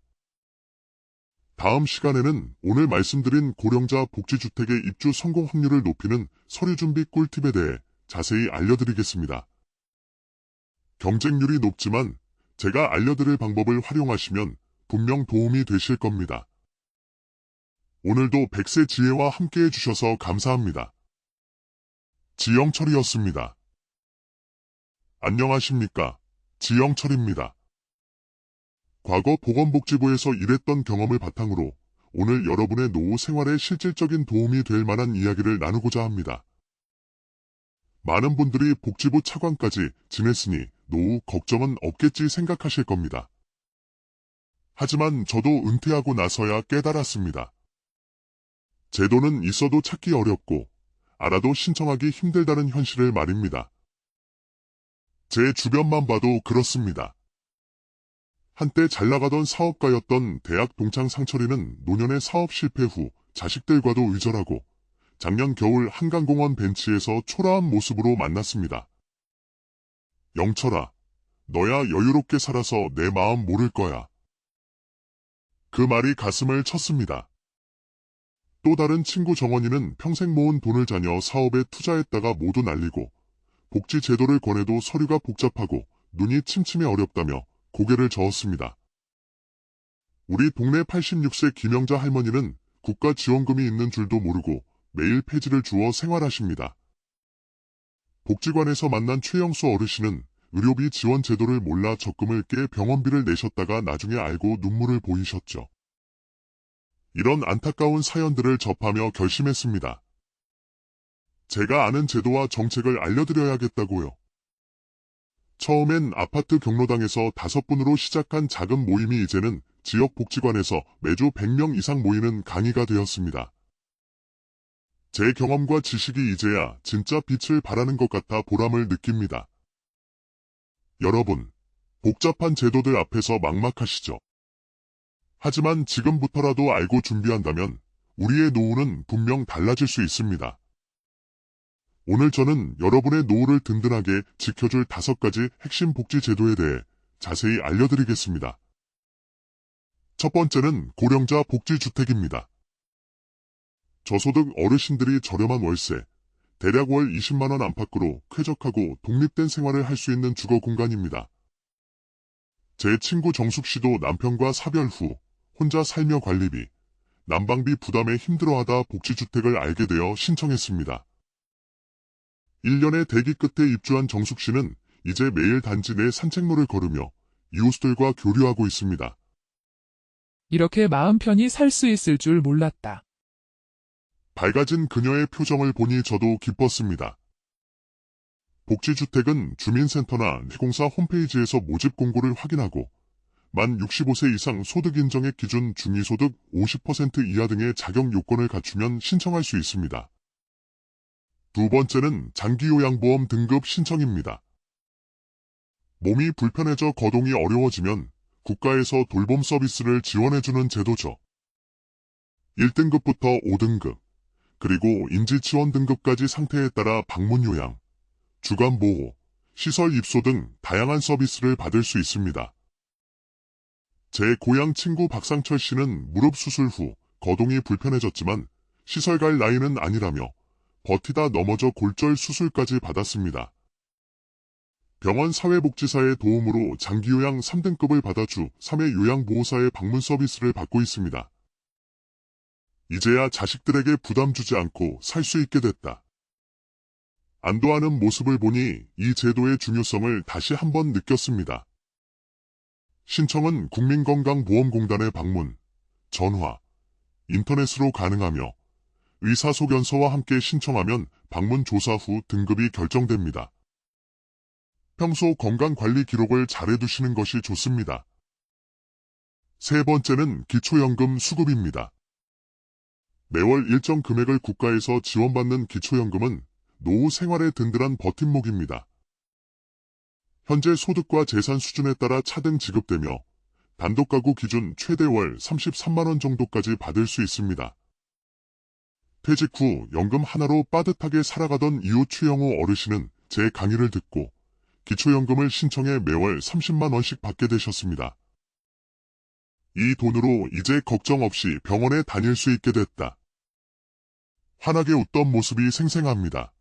다음 시간에는 오늘 말씀드린 고령자 복지주택의 입주 성공 확률을 높이는 서류 준비 꿀팁에 대해 자세히 알려드리겠습니다. 경쟁률이 높지만 제가 알려드릴 방법을 활용하시면 분명 도움이 되실 겁니다. 오늘도 100세 지혜와 함께해 주셔서 감사합니다. 지영철이었습니다. 안녕하십니까? 지영철입니다. 과거 보건복지부에서 일했던 경험을 바탕으로 오늘 여러분의 노후 생활에 실질적인 도움이 될 만한 이야기를 나누고자 합니다. 많은 분들이 복지부 차관까지 지냈으니 노후 걱정은 없겠지 생각하실 겁니다. 하지만 저도 은퇴하고 나서야 깨달았습니다. 제도는 있어도 찾기 어렵고 알아도 신청하기 힘들다는 현실을 말입니다. 제 주변만 봐도 그렇습니다. 한때 잘나가던 사업가였던 대학 동창 상철이는 노년의 사업 실패 후 자식들과도 의절하고 작년 겨울 한강공원 벤치에서 초라한 모습으로 만났습니다. 영철아, 너야 여유롭게 살아서 내 마음 모를 거야. 그 말이 가슴을 쳤습니다. 또 다른 친구 정원이는 평생 모은 돈을 자녀 사업에 투자했다가 모두 날리고 복지 제도를 권해도 서류가 복잡하고 눈이 침침해 어렵다며 고개를 저었습니다. 우리 동네 86세 김영자 할머니는 국가 지원금이 있는 줄도 모르고 매일 폐지를 주어 생활하십니다. 복지관에서 만난 최영수 어르신은 의료비 지원 제도를 몰라 적금을 깨 병원비를 내셨다가 나중에 알고 눈물을 보이셨죠. 이런 안타까운 사연들을 접하며 결심했습니다. 제가 아는 제도와 정책을 알려드려야겠다고요. 처음엔 아파트 경로당에서 5분으로 시작한 작은 모임이 이제는 지역 복지관에서 매주 100명 이상 모이는 강의가 되었습니다. 제 경험과 지식이 이제야 진짜 빛을 발하는 것 같아 보람을 느낍니다. 여러분, 복잡한 제도들 앞에서 막막하시죠? 하지만 지금부터라도 알고 준비한다면 우리의 노후는 분명 달라질 수 있습니다. 오늘 저는 여러분의 노후를 든든하게 지켜줄 5가지 핵심 복지 제도에 대해 자세히 알려드리겠습니다. 첫 번째는 고령자 복지주택입니다. 저소득 어르신들이 저렴한 월세, 대략 월 20만 원 안팎으로 쾌적하고 독립된 생활을 할 수 있는 주거 공간입니다. 제 친구 정숙 씨도 남편과 사별 후 혼자 살며 관리비, 난방비 부담에 힘들어하다 복지주택을 알게 되어 신청했습니다. 1년의 대기 끝에 입주한 정숙 씨는 이제 매일 단지 내 산책로를 걸으며 이웃들과 교류하고 있습니다. 이렇게 마음 편히 살 수 있을 줄 몰랐다. 밝아진 그녀의 표정을 보니 저도 기뻤습니다. 복지주택은 주민센터나 시공사 홈페이지에서 모집 공고를 확인하고 만 65세 이상 소득 인정액 기준 중위소득 50% 이하 등의 자격 요건을 갖추면 신청할 수 있습니다. 두 번째는 장기요양보험 등급 신청입니다. 몸이 불편해져 거동이 어려워지면 국가에서 돌봄 서비스를 지원해주는 제도죠. 1등급부터 5등급, 그리고 인지치원 등급까지 상태에 따라 방문요양, 주간보호, 시설 입소 등 다양한 서비스를 받을 수 있습니다. 제 고향 친구 박상철 씨는 무릎 수술 후 거동이 불편해졌지만 시설 갈 나이는 아니라며 버티다 넘어져 골절 수술까지 받았습니다. 병원 사회복지사의 도움으로 장기요양 3등급을 받아 주 3회 요양보호사의 방문 서비스를 받고 있습니다. 이제야 자식들에게 부담 주지 않고 살 수 있게 됐다. 안도하는 모습을 보니 이 제도의 중요성을 다시 한번 느꼈습니다. 신청은 국민건강보험공단에 방문, 전화, 인터넷으로 가능하며 의사소견서와 함께 신청하면 방문 조사 후 등급이 결정됩니다. 평소 건강관리 기록을 잘 해두시는 것이 좋습니다. 세 번째는 기초연금 수급입니다. 매월 일정 금액을 국가에서 지원받는 기초연금은 노후 생활의 든든한 버팀목입니다. 현재 소득과 재산 수준에 따라 차등 지급되며 단독가구 기준 최대 월 33만 원 정도까지 받을 수 있습니다. 퇴직 후 연금 하나로 빠듯하게 살아가던 이웃 최영호 어르신은 제 강의를 듣고 기초연금을 신청해 매월 30만 원씩 받게 되셨습니다. 이 돈으로 이제 걱정 없이 병원에 다닐 수 있게 됐다. 환하게 웃던 모습이 생생합니다.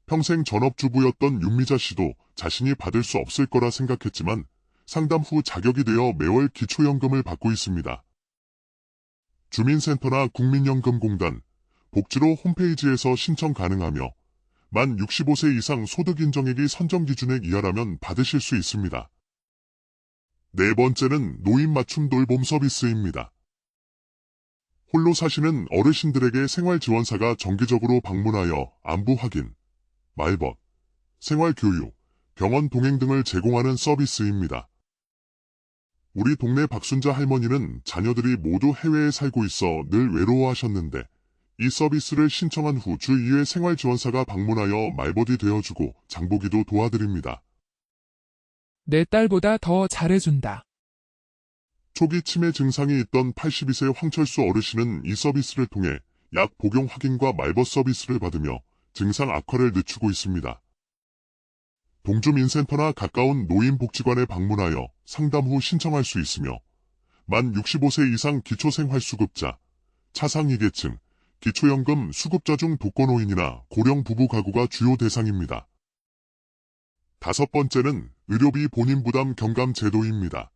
평생 전업주부였던 윤미자 씨도 자신이 받을 수 없을 거라 생각했지만 상담 후 자격이 되어 매월 기초연금을 받고 있습니다. 주민센터나 국민연금공단, 복지로 홈페이지에서 신청 가능하며 만 65세 이상 소득 인정액이 선정 기준액 이하라면 받으실 수 있습니다. 네 번째는 노인 맞춤 돌봄 서비스입니다. 홀로 사시는 어르신들에게 생활지원사가 정기적으로 방문하여 안부 확인, 말벗, 생활교육, 병원 동행 등을 제공하는 서비스입니다. 우리 동네 박순자 할머니는 자녀들이 모두 해외에 살고 있어 늘 외로워하셨는데 이 서비스를 신청한 후 주 2회 생활지원사가 방문하여 말벗이 되어주고 장보기도 도와드립니다. 내 딸보다 더 잘해준다. 초기 치매 증상이 있던 82세 황철수 어르신은 이 서비스를 통해 약 복용 확인과 말벗 서비스를 받으며 증상 악화를 늦추고 있습니다. 동주민센터나 가까운 노인복지관에 방문하여 상담 후 신청할 수 있으며 만 65세 이상 기초생활수급자, 차상위계층, 기초연금 수급자 중 독거노인이나 고령 부부 가구가 주요 대상입니다. 다섯 번째는 의료비 본인 부담 경감 제도입니다.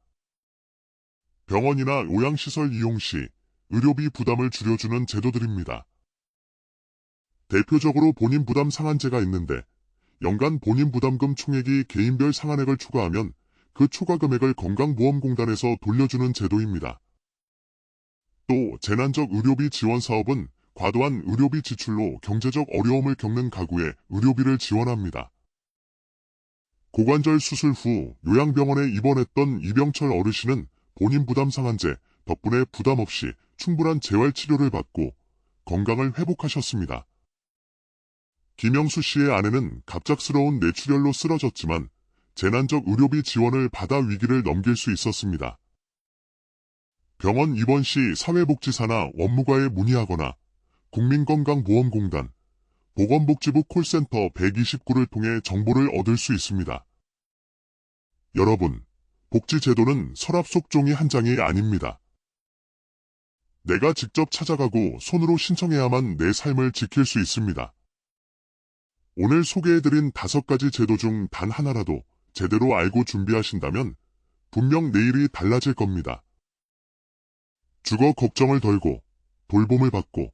병원이나 요양시설 이용 시 의료비 부담을 줄여주는 제도들입니다. 대표적으로 본인 부담 상한제가 있는데 연간 본인 부담금 총액이 개인별 상한액을 초과하면 그 초과 금액을 건강보험공단에서 돌려주는 제도입니다. 또 재난적 의료비 지원 사업은 과도한 의료비 지출로 경제적 어려움을 겪는 가구에 의료비를 지원합니다. 고관절 수술 후 요양병원에 입원했던 이병철 어르신은 본인 부담 상한제 덕분에 부담 없이 충분한 재활치료를 받고 건강을 회복하셨습니다. 김영수 씨의 아내는 갑작스러운 뇌출혈로 쓰러졌지만 재난적 의료비 지원을 받아 위기를 넘길 수 있었습니다. 병원 입원 시 사회복지사나 원무과에 문의하거나 국민건강보험공단, 보건복지부 콜센터 129를 통해 정보를 얻을 수 있습니다. 여러분, 복지제도는 서랍 속 종이 한 장이 아닙니다. 내가 직접 찾아가고 손으로 신청해야만 내 삶을 지킬 수 있습니다. 오늘 소개해드린 5가지 제도 중 단 하나라도 제대로 알고 준비하신다면 분명 내일이 달라질 겁니다. 주거 걱정을 덜고 돌봄을 받고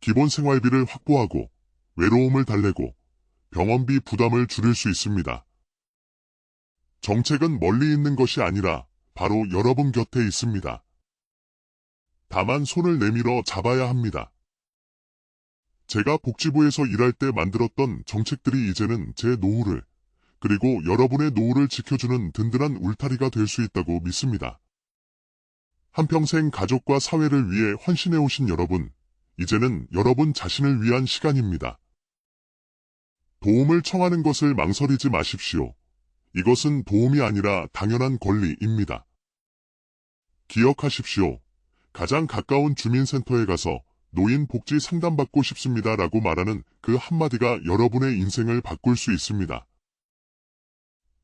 기본 생활비를 확보하고 외로움을 달래고 병원비 부담을 줄일 수 있습니다. 정책은 멀리 있는 것이 아니라 바로 여러분 곁에 있습니다. 다만 손을 내밀어 잡아야 합니다. 제가 복지부에서 일할 때 만들었던 정책들이 이제는 제 노후를 그리고 여러분의 노후를 지켜주는 든든한 울타리가 될 수 있다고 믿습니다. 한평생 가족과 사회를 위해 헌신해오신 여러분, 이제는 여러분 자신을 위한 시간입니다. 도움을 청하는 것을 망설이지 마십시오. 이것은 도움이 아니라 당연한 권리입니다. 기억하십시오. 가장 가까운 주민센터에 가서 노인 복지 상담받고 싶습니다라고 말하는 그 한마디가 여러분의 인생을 바꿀 수 있습니다.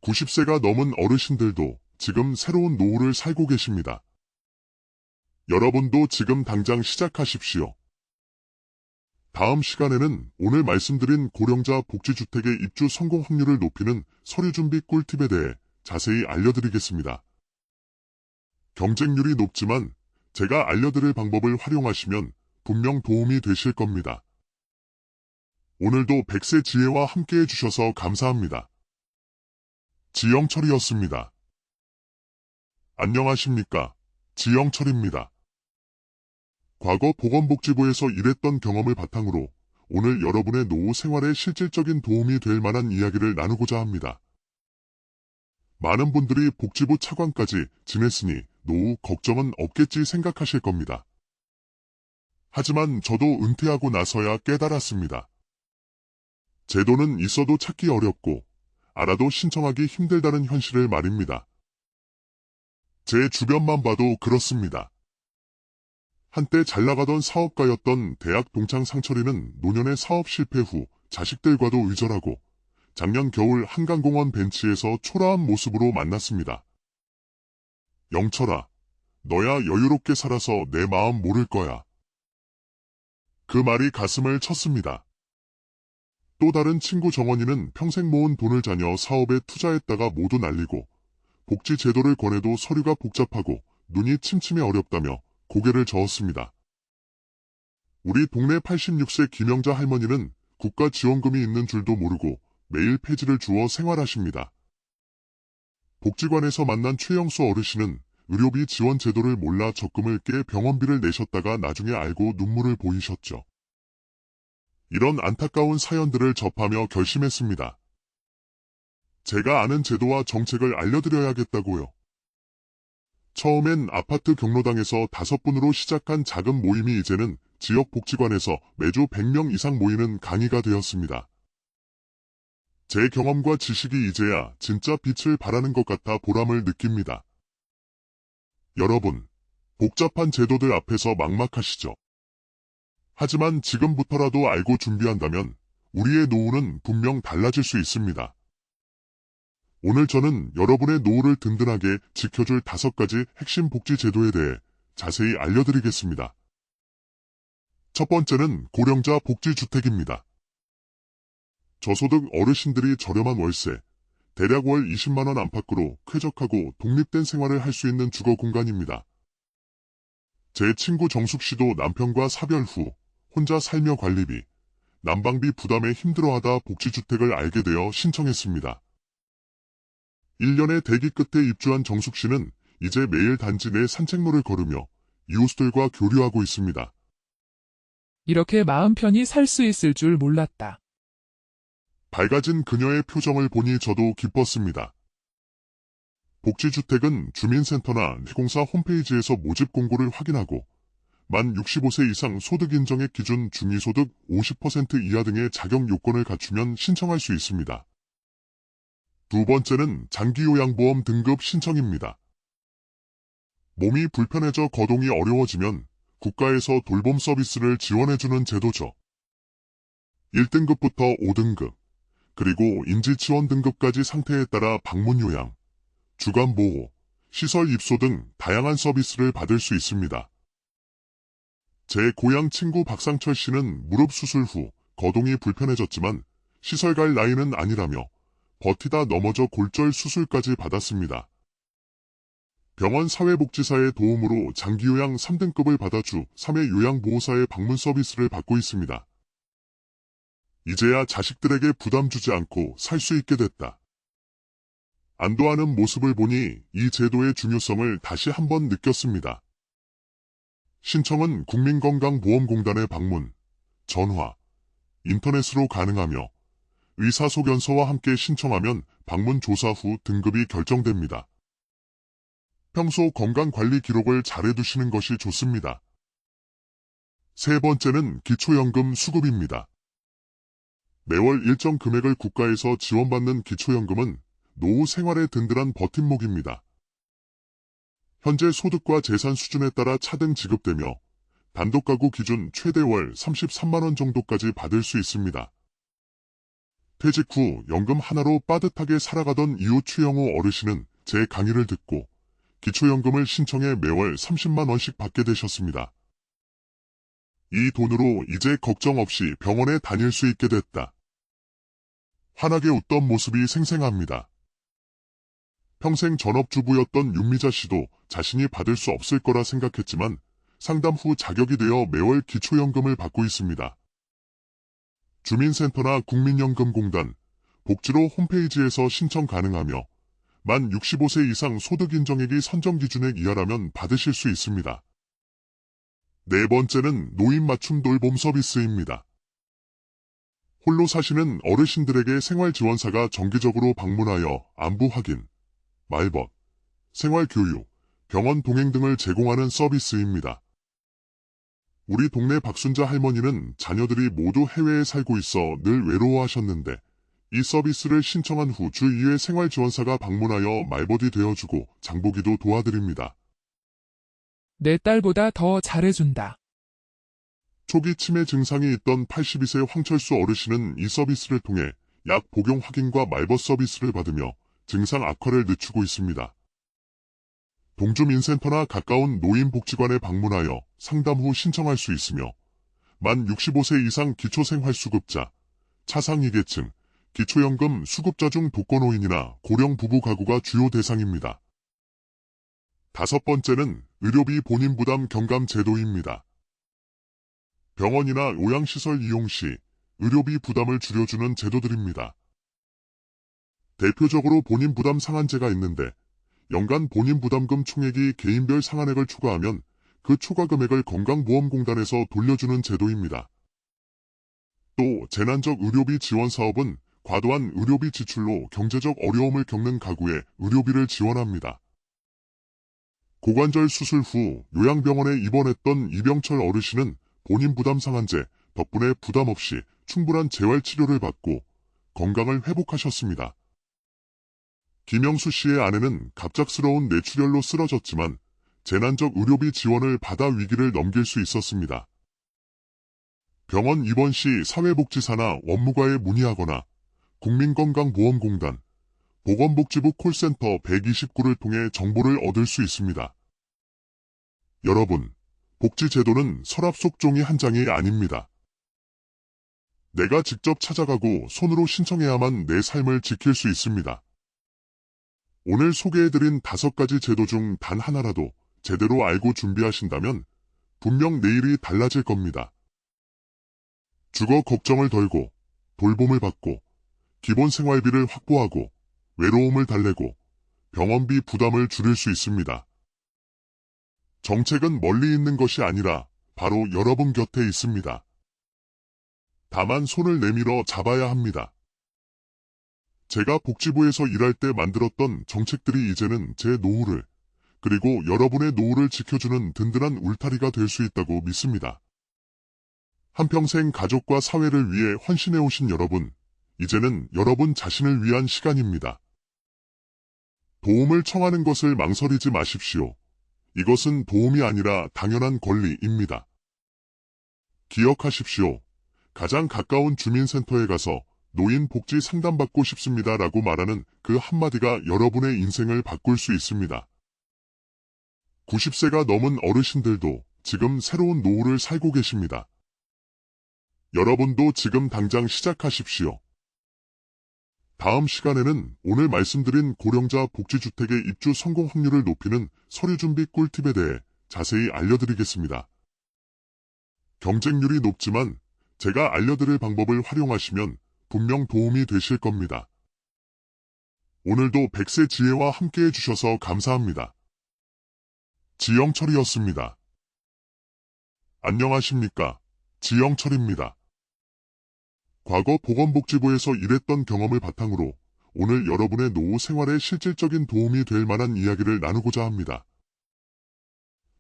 90세가 넘은 어르신들도 지금 새로운 노후를 살고 계십니다. 여러분도 지금 당장 시작하십시오. 다음 시간에는 오늘 말씀드린 고령자 복지주택의 입주 성공 확률을 높이는 서류 준비 꿀팁에 대해 자세히 알려드리겠습니다. 경쟁률이 높지만 제가 알려드릴 방법을 활용하시면 분명 도움이 되실 겁니다. 오늘도 100세 지혜와 함께해 주셔서 감사합니다. 지영철이었습니다. 안녕하십니까? 지영철입니다. 과거 보건복지부에서 일했던 경험을 바탕으로 오늘 여러분의 노후 생활에 실질적인 도움이 될 만한 이야기를 나누고자 합니다. 많은 분들이 복지부 차관까지 지냈으니 노후 걱정은 없겠지 생각하실 겁니다. 하지만 저도 은퇴하고 나서야 깨달았습니다. 제도는 있어도 찾기 어렵고 알아도 신청하기 힘들다는 현실을 말입니다. 제 주변만 봐도 그렇습니다. 한때 잘나가던 사업가였던 대학 동창 상철이는 노년의 사업 실패 후 자식들과도 의절하고 작년 겨울 한강공원 벤치에서 초라한 모습으로 만났습니다. 영철아, 너야 여유롭게 살아서 내 마음 모를 거야. 그 말이 가슴을 쳤습니다. 또 다른 친구 정원이는 평생 모은 돈을 자녀 사업에 투자했다가 모두 날리고 복지 제도를 권해도 서류가 복잡하고 눈이 침침해 어렵다며 고개를 저었습니다. 우리 동네 86세 김영자 할머니는 국가 지원금이 있는 줄도 모르고 매일 폐지를 주워 생활하십니다. 복지관에서 만난 최영수 어르신은 의료비 지원 제도를 몰라 적금을 깨 병원비를 내셨다가 나중에 알고 눈물을 보이셨죠. 이런 안타까운 사연들을 접하며 결심했습니다. 제가 아는 제도와 정책을 알려드려야겠다고요. 처음엔 아파트 경로당에서 5분으로 시작한 작은 모임이 이제는 지역 복지관에서 매주 100명 이상 모이는 강의가 되었습니다. 제 경험과 지식이 이제야 진짜 빛을 발하는 것 같아 보람을 느낍니다. 여러분, 복잡한 제도들 앞에서 막막하시죠? 하지만 지금부터라도 알고 준비한다면 우리의 노후는 분명 달라질 수 있습니다. 오늘 저는 여러분의 노후를 든든하게 지켜줄 5가지 핵심 복지 제도에 대해 자세히 알려드리겠습니다. 첫 번째는 고령자 복지주택입니다. 저소득 어르신들이 저렴한 월세, 대략 월 20만원 안팎으로 쾌적하고 독립된 생활을 할 수 있는 주거 공간입니다. 제 친구 정숙 씨도 남편과 사별 후 혼자 살며 관리비, 난방비 부담에 힘들어하다 복지주택을 알게 되어 신청했습니다. 1년의 대기 끝에 입주한 정숙 씨는 이제 매일 단지 내 산책로를 걸으며 이웃들과 교류하고 있습니다. 이렇게 마음 편히 살 수 있을 줄 몰랐다. 밝아진 그녀의 표정을 보니 저도 기뻤습니다. 복지주택은 주민센터나 시공사 홈페이지에서 모집 공고를 확인하고 만 65세 이상 소득 인정액 기준 중위소득 50% 이하 등의 자격 요건을 갖추면 신청할 수 있습니다. 두 번째는 장기요양보험 등급 신청입니다. 몸이 불편해져 거동이 어려워지면 국가에서 돌봄 서비스를 지원해주는 제도죠. 1등급부터 5등급, 그리고 인지지원 등급까지 상태에 따라 방문 요양, 주간 보호, 시설 입소 등 다양한 서비스를 받을 수 있습니다. 제 고향 친구 박상철 씨는 무릎 수술 후 거동이 불편해졌지만 시설 갈 나이는 아니라며 버티다 넘어져 골절 수술까지 받았습니다. 병원 사회복지사의 도움으로 장기요양 3등급을 받아 주 3회 요양보호사의 방문 서비스를 받고 있습니다. 이제야 자식들에게 부담 주지 않고 살 수 있게 됐다. 안도하는 모습을 보니 이 제도의 중요성을 다시 한번 느꼈습니다. 신청은 국민건강보험공단에 방문, 전화, 인터넷으로 가능하며 의사소견서와 함께 신청하면 방문 조사 후 등급이 결정됩니다. 평소 건강관리 기록을 잘 해두시는 것이 좋습니다. 세 번째는 기초연금 수급입니다. 매월 일정 금액을 국가에서 지원받는 기초연금은 노후 생활에 든든한 버팀목입니다. 현재 소득과 재산 수준에 따라 차등 지급되며 단독가구 기준 최대 월 33만 원 정도까지 받을 수 있습니다. 퇴직 후 연금 하나로 빠듯하게 살아가던 이웃 최영호 어르신은 제 강의를 듣고 기초연금을 신청해 매월 30만 원씩 받게 되셨습니다. 이 돈으로 이제 걱정 없이 병원에 다닐 수 있게 됐다. 환하게 웃던 모습이 생생합니다. 평생 전업주부였던 윤미자 씨도 자신이 받을 수 없을 거라 생각했지만 상담 후 자격이 되어 매월 기초연금을 받고 있습니다. 주민센터나 국민연금공단, 복지로 홈페이지에서 신청 가능하며 만 65세 이상 소득인정액이 선정기준액 이하라면 받으실 수 있습니다. 네 번째는 노인 맞춤 돌봄 서비스입니다. 홀로 사시는 어르신들에게 생활지원사가 정기적으로 방문하여 안부 확인, 말벗, 생활교육, 병원 동행 등을 제공하는 서비스입니다. 우리 동네 박순자 할머니는 자녀들이 모두 해외에 살고 있어 늘 외로워하셨는데 이 서비스를 신청한 후 주 2회 생활지원사가 방문하여 말벗이 되어주고 장보기도 도와드립니다. 내 딸보다 더 잘해준다. 초기 치매 증상이 있던 82세 황철수 어르신은 이 서비스를 통해 약 복용 확인과 말벗 서비스를 받으며 증상 악화를 늦추고 있습니다. 동주민센터나 가까운 노인복지관에 방문하여 상담 후 신청할 수 있으며 만 65세 이상 기초생활수급자, 차상위계층, 기초연금 수급자 중 독거노인이나 고령 부부 가구가 주요 대상입니다. 다섯 번째는 의료비 본인 부담 경감 제도입니다. 병원이나 요양시설 이용 시 의료비 부담을 줄여주는 제도들입니다. 대표적으로 본인 부담 상한제가 있는데 연간 본인 부담금 총액이 개인별 상한액을 초과하면 그 초과 금액을 건강보험공단에서 돌려주는 제도입니다. 또 재난적 의료비 지원 사업은 과도한 의료비 지출로 경제적 어려움을 겪는 가구에 의료비를 지원합니다. 고관절 수술 후 요양병원에 입원했던 이병철 어르신은 본인 부담 상한제 덕분에 부담 없이 충분한 재활치료를 받고 건강을 회복하셨습니다. 김영수 씨의 아내는 갑작스러운 뇌출혈로 쓰러졌지만 재난적 의료비 지원을 받아 위기를 넘길 수 있었습니다. 병원 입원 시 사회복지사나 원무과에 문의하거나 국민건강보험공단, 보건복지부 콜센터 129를 통해 정보를 얻을 수 있습니다. 여러분, 복지제도는 서랍 속 종이 한 장이 아닙니다. 내가 직접 찾아가고 손으로 신청해야만 내 삶을 지킬 수 있습니다. 오늘 소개해드린 5가지 제도 중 단 하나라도 제대로 알고 준비하신다면 분명 내일이 달라질 겁니다. 주거 걱정을 덜고 돌봄을 받고 기본 생활비를 확보하고 외로움을 달래고 병원비 부담을 줄일 수 있습니다. 정책은 멀리 있는 것이 아니라 바로 여러분 곁에 있습니다. 다만 손을 내밀어 잡아야 합니다. 제가 복지부에서 일할 때 만들었던 정책들이 이제는 제 노후를 그리고 여러분의 노후를 지켜주는 든든한 울타리가 될 수 있다고 믿습니다. 한평생 가족과 사회를 위해 헌신해 오신 여러분, 이제는 여러분 자신을 위한 시간입니다. 도움을 청하는 것을 망설이지 마십시오. 이것은 도움이 아니라 당연한 권리입니다. 기억하십시오. 가장 가까운 주민센터에 가서 노인 복지 상담받고 싶습니다라고 말하는 그 한마디가 여러분의 인생을 바꿀 수 있습니다. 90세가 넘은 어르신들도 지금 새로운 노후를 살고 계십니다. 여러분도 지금 당장 시작하십시오. 다음 시간에는 오늘 말씀드린 고령자 복지주택의 입주 성공 확률을 높이는 서류 준비 꿀팁에 대해 자세히 알려드리겠습니다. 경쟁률이 높지만 제가 알려드릴 방법을 활용하시면 분명 도움이 되실 겁니다. 오늘도 100세 지혜와 함께해 주셔서 감사합니다. 지영철이었습니다. 안녕하십니까? 지영철입니다. 과거 보건복지부에서 일했던 경험을 바탕으로 오늘 여러분의 노후 생활에 실질적인 도움이 될 만한 이야기를 나누고자 합니다.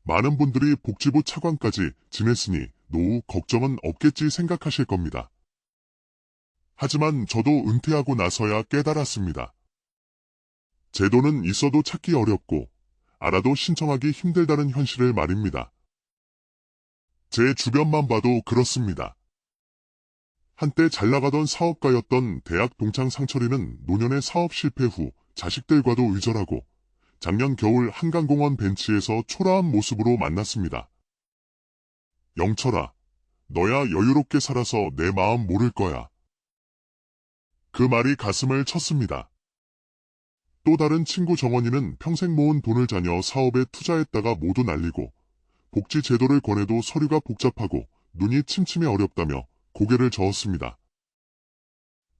많은 분들이 복지부 차관까지 지냈으니 노후 걱정은 없겠지 생각하실 겁니다. 하지만 저도 은퇴하고 나서야 깨달았습니다. 제도는 있어도 찾기 어렵고 알아도 신청하기 힘들다는 현실을 말입니다. 제 주변만 봐도 그렇습니다. 한때 잘나가던 사업가였던 대학 동창 상철이는 노년의 사업 실패 후 자식들과도 의절하고 작년 겨울 한강공원 벤치에서 초라한 모습으로 만났습니다. 영철아, 너야 여유롭게 살아서 내 마음 모를 거야. 그 말이 가슴을 쳤습니다. 또 다른 친구 정원이는 평생 모은 돈을 자녀 사업에 투자했다가 모두 날리고 복지 제도를 권해도 서류가 복잡하고 눈이 침침해 어렵다며 고개를 저었습니다.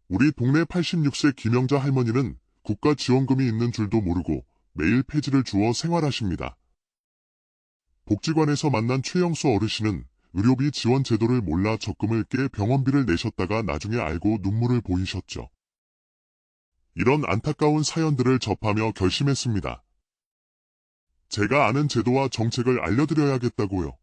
우리 동네 86세 김영자 할머니는 국가 지원금이 있는 줄도 모르고 매일 폐지를 주어 생활하십니다. 복지관에서 만난 최영수 어르신은 의료비 지원 제도를 몰라 적금을 깨 병원비를 내셨다가 나중에 알고 눈물을 보이셨죠. 이런 안타까운 사연들을 접하며 결심했습니다. 제가 아는 제도와 정책을 알려드려야겠다고요.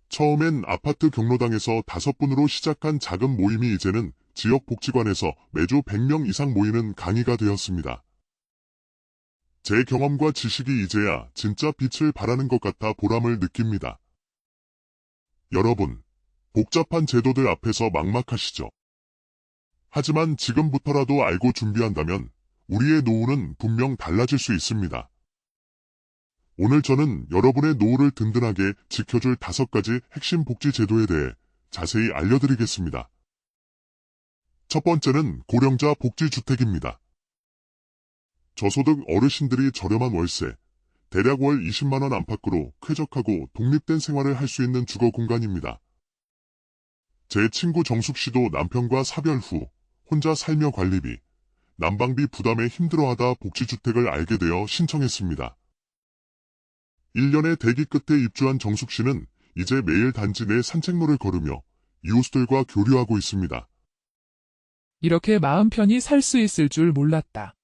처음엔 아파트 경로당에서 5분으로 시작한 작은 모임이 이제는 지역 복지관에서 매주 100명 이상 모이는 강의가 되었습니다. 제 경험과 지식이 이제야 진짜 빛을 발하는 것 같아 보람을 느낍니다. 여러분, 복잡한 제도들 앞에서 막막하시죠? 하지만 지금부터라도 알고 준비한다면 우리의 노후는 분명 달라질 수 있습니다. 오늘 저는 여러분의 노후를 든든하게 지켜줄 5가지 핵심 복지 제도에 대해 자세히 알려드리겠습니다. 첫 번째는 고령자 복지주택입니다. 저소득 어르신들이 저렴한 월세, 대략 월 20만원 안팎으로 쾌적하고 독립된 생활을 할 수 있는 주거 공간입니다. 제 친구 정숙씨도 남편과 사별 후 혼자 살며 관리비, 난방비 부담에 힘들어하다 복지주택을 알게 되어 신청했습니다. 1년의 대기 끝에 입주한 정숙씨는 이제 매일 단지 내 산책로를 걸으며 이웃들과 교류하고 있습니다. 이렇게 마음 편히 살 수 있을 줄 몰랐다.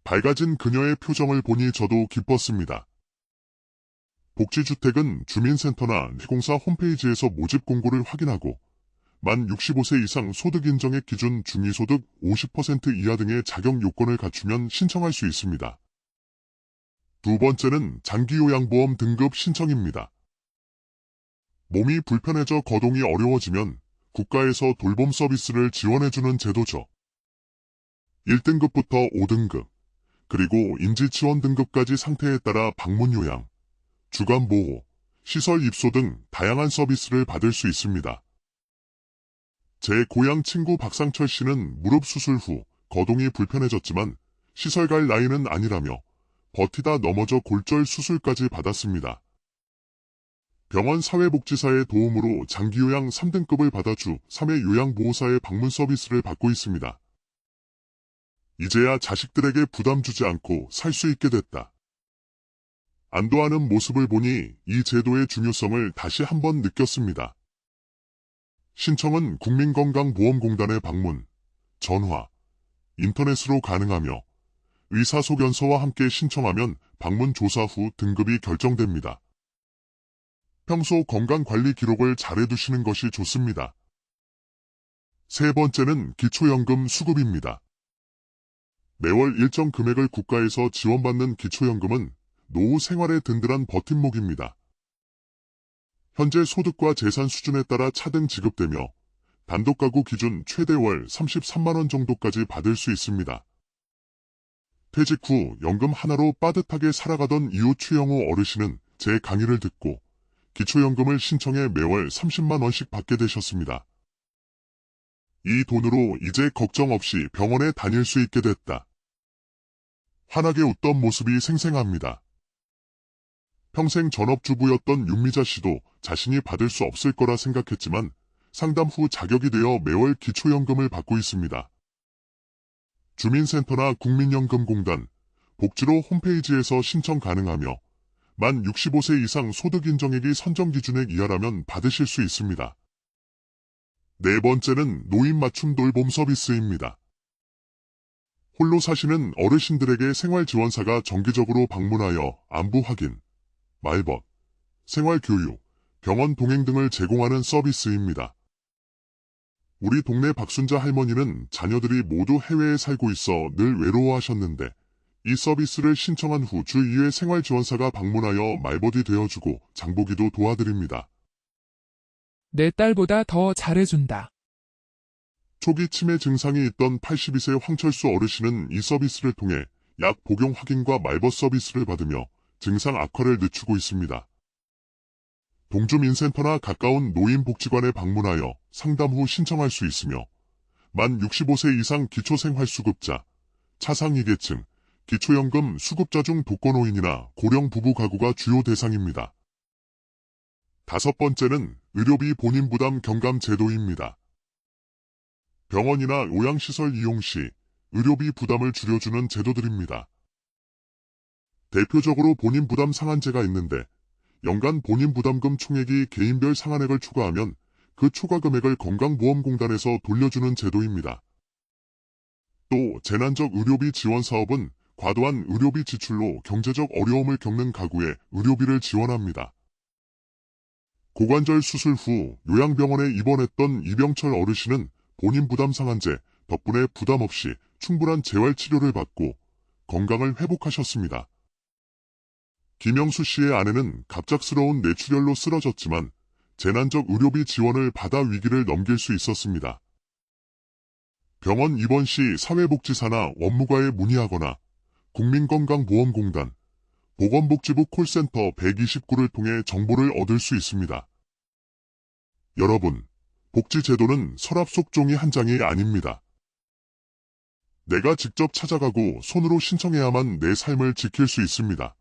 밝아진 그녀의 표정을 보니 저도 기뻤습니다. 복지주택은 주민센터나 시공사 홈페이지에서 모집 공고를 확인하고 만 65세 이상 소득 인정액 기준 중위소득 50% 이하 등의 자격 요건을 갖추면 신청할 수 있습니다. 두 번째는 장기요양보험 등급 신청입니다. 몸이 불편해져 거동이 어려워지면 국가에서 돌봄 서비스를 지원해주는 제도죠. 1등급부터 5등급, 그리고 인지치원 등급까지 상태에 따라 방문요양, 주간보호, 시설 입소 등 다양한 서비스를 받을 수 있습니다. 제 고향 친구 박상철 씨는 무릎 수술 후 거동이 불편해졌지만 시설 갈 나이는 아니라며 버티다 넘어져 골절 수술까지 받았습니다. 병원 사회복지사의 도움으로 장기요양 3등급을 받아 주 3회 요양보호사의 방문 서비스를 받고 있습니다. 이제야 자식들에게 부담 주지 않고 살 수 있게 됐다. 안도하는 모습을 보니 이 제도의 중요성을 다시 한번 느꼈습니다. 신청은 국민건강보험공단에 방문, 전화, 인터넷으로 가능하며 의사소견서와 함께 신청하면 방문 조사 후 등급이 결정됩니다. 평소 건강관리 기록을 잘 해두시는 것이 좋습니다. 세 번째는 기초연금 수급입니다. 매월 일정 금액을 국가에서 지원받는 기초연금은 노후 생활의 든든한 버팀목입니다. 현재 소득과 재산 수준에 따라 차등 지급되며 단독 가구 기준 최대 월 33만 원 정도까지 받을 수 있습니다. 퇴직 후 연금 하나로 빠듯하게 살아가던 이웃 최영호 어르신은 제 강의를 듣고 기초연금을 신청해 매월 30만 원씩 받게 되셨습니다. 이 돈으로 이제 걱정 없이 병원에 다닐 수 있게 됐다. 환하게 웃던 모습이 생생합니다. 평생 전업주부였던 윤미자 씨도 자신이 받을 수 없을 거라 생각했지만 상담 후 자격이 되어 매월 기초연금을 받고 있습니다. 주민센터나 국민연금공단, 복지로 홈페이지에서 신청 가능하며 만 65세 이상 소득인정액이 선정기준액 이하라면 받으실 수 있습니다. 네 번째는 노인 맞춤 돌봄 서비스입니다. 홀로 사시는 어르신들에게 생활지원사가 정기적으로 방문하여 안부 확인, 말벗, 생활교육, 병원 동행 등을 제공하는 서비스입니다. 우리 동네 박순자 할머니는 자녀들이 모두 해외에 살고 있어 늘 외로워하셨는데 이 서비스를 신청한 후 주 2회 생활지원사가 방문하여 말벗이 되어주고 장보기도 도와드립니다. 내 딸보다 더 잘해준다. 초기 치매 증상이 있던 82세 황철수 어르신은 이 서비스를 통해 약 복용 확인과 말벗 서비스를 받으며 증상 악화를 늦추고 있습니다. 동주민센터나 가까운 노인복지관에 방문하여 상담 후 신청할 수 있으며 만 65세 이상 기초생활수급자, 차상위계층, 기초연금 수급자 중 독거노인이나 고령 부부 가구가 주요 대상입니다. 다섯 번째는 의료비 본인 부담 경감 제도입니다. 병원이나 요양시설 이용 시 의료비 부담을 줄여주는 제도들입니다. 대표적으로 본인 부담 상한제가 있는데 연간 본인 부담금 총액이 개인별 상한액을 초과하면 그 초과 금액을 건강보험공단에서 돌려주는 제도입니다. 또 재난적 의료비 지원 사업은 과도한 의료비 지출로 경제적 어려움을 겪는 가구에 의료비를 지원합니다. 고관절 수술 후 요양병원에 입원했던 이병철 어르신은 본인 부담 상한제 덕분에 부담 없이 충분한 재활치료를 받고 건강을 회복하셨습니다. 김영수 씨의 아내는 갑작스러운 뇌출혈로 쓰러졌지만 재난적 의료비 지원을 받아 위기를 넘길 수 있었습니다. 병원 입원 시 사회복지사나 원무과에 문의하거나 국민건강보험공단, 보건복지부 콜센터 129를 통해 정보를 얻을 수 있습니다. 여러분, 복지제도는 서랍 속 종이 한 장이 아닙니다. 내가 직접 찾아가고 손으로 신청해야만 내 삶을 지킬 수 있습니다.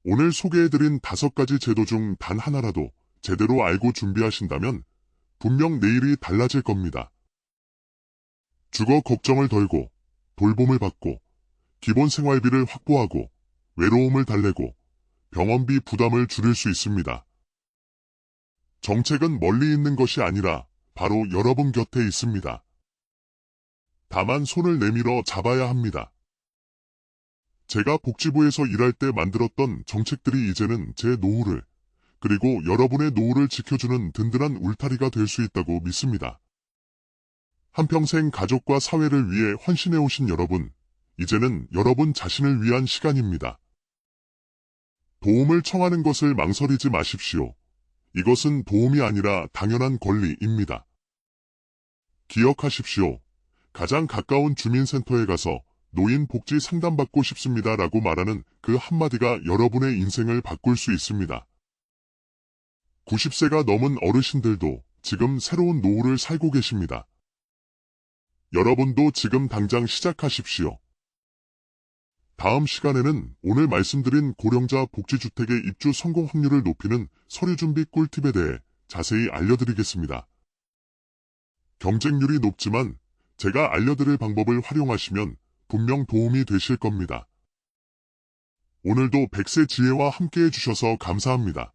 오늘 소개해드린 5가지 제도 중 단 하나라도 제대로 알고 준비하신다면 분명 내일이 달라질 겁니다. 주거 걱정을 덜고 돌봄을 받고 기본 생활비를 확보하고 외로움을 달래고 병원비 부담을 줄일 수 있습니다. 정책은 멀리 있는 것이 아니라 바로 여러분 곁에 있습니다. 다만 손을 내밀어 잡아야 합니다. 제가 복지부에서 일할 때 만들었던 정책들이 이제는 제 노후를 그리고 여러분의 노후를 지켜주는 든든한 울타리가 될 수 있다고 믿습니다. 한평생 가족과 사회를 위해 헌신해오신 여러분, 이제는 여러분 자신을 위한 시간입니다. 도움을 청하는 것을 망설이지 마십시오. 이것은 도움이 아니라 당연한 권리입니다. 기억하십시오. 가장 가까운 주민센터에 가서 노인 복지 상담받고 싶습니다라고 말하는 그 한마디가 여러분의 인생을 바꿀 수 있습니다. 90세가 넘은 어르신들도 지금 새로운 노후를 살고 계십니다. 여러분도 지금 당장 시작하십시오. 다음 시간에는 오늘 말씀드린 고령자 복지주택의 입주 성공 확률을 높이는 서류준비 꿀팁에 대해 자세히 알려드리겠습니다. 경쟁률이 높지만 제가 알려드릴 방법을 활용하시면 분명 도움이 되실 겁니다. 오늘도 100세 지혜와 함께해 주셔서 감사합니다.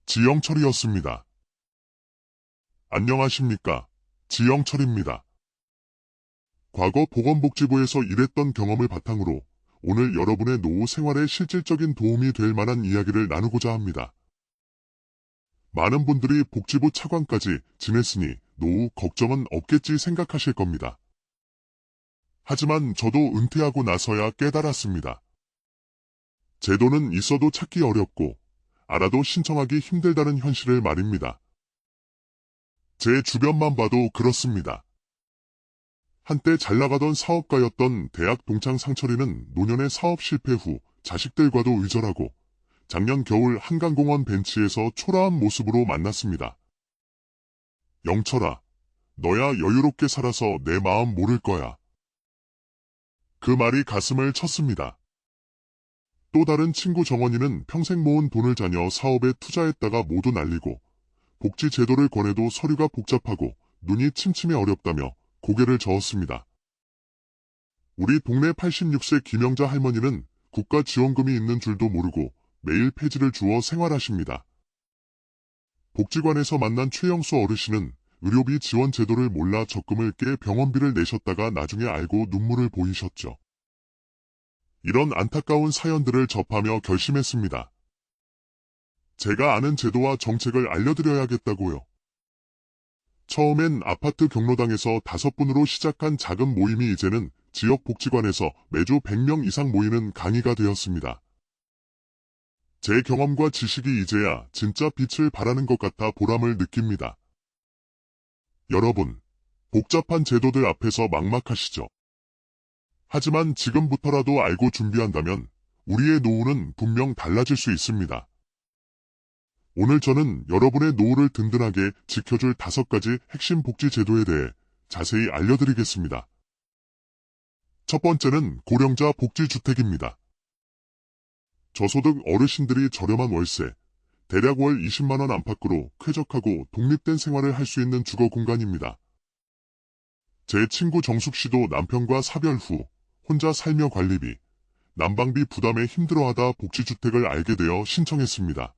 지영철이었습니다. 안녕하십니까? 지영철입니다. 과거 보건복지부에서 일했던 경험을 바탕으로 오늘 여러분의 노후 생활에 실질적인 도움이 될 만한 이야기를 나누고자 합니다. 많은 분들이 복지부 차관까지 지냈으니 노후 걱정은 없겠지 생각하실 겁니다. 하지만 저도 은퇴하고 나서야 깨달았습니다. 제도는 있어도 찾기 어렵고 알아도 신청하기 힘들다는 현실을 말입니다. 제 주변만 봐도 그렇습니다. 한때 잘나가던 사업가였던 대학 동창 상철이는 노년의 사업 실패 후 자식들과도 의절하고 작년 겨울 한강공원 벤치에서 초라한 모습으로 만났습니다. 영철아, 너야 여유롭게 살아서 내 마음 모를 거야. 그 말이 가슴을 쳤습니다. 또 다른 친구 정원이는 평생 모은 돈을 자녀 사업에 투자했다가 모두 날리고 복지 제도를 권해도 서류가 복잡하고 눈이 침침해 어렵다며 고개를 저었습니다. 우리 동네 86세 김영자 할머니는 국가 지원금이 있는 줄도 모르고 매일 폐지를 주어 생활하십니다. 복지관에서 만난 최영수 어르신은 의료비 지원 제도를 몰라 적금을 깨 병원비를 내셨다가 나중에 알고 눈물을 보이셨죠. 이런 안타까운 사연들을 접하며 결심했습니다. 제가 아는 제도와 정책을 알려드려야겠다고요. 처음엔 아파트 경로당에서 5분으로 시작한 작은 모임이 이제는 지역 복지관에서 매주 100명 이상 모이는 강의가 되었습니다. 제 경험과 지식이 이제야 진짜 빛을 발하는 것 같아 보람을 느낍니다. 여러분, 복잡한 제도들 앞에서 막막하시죠? 하지만 지금부터라도 알고 준비한다면 우리의 노후는 분명 달라질 수 있습니다. 오늘 저는 여러분의 노후를 든든하게 지켜줄 5가지 핵심 복지 제도에 대해 자세히 알려드리겠습니다. 첫 번째는 고령자 복지주택입니다. 저소득 어르신들이 저렴한 월세, 대략 월 20만원 안팎으로 쾌적하고 독립된 생활을 할 수 있는 주거 공간입니다. 제 친구 정숙 씨도 남편과 사별 후 혼자 살며 관리비, 난방비 부담에 힘들어하다 복지주택을 알게 되어 신청했습니다.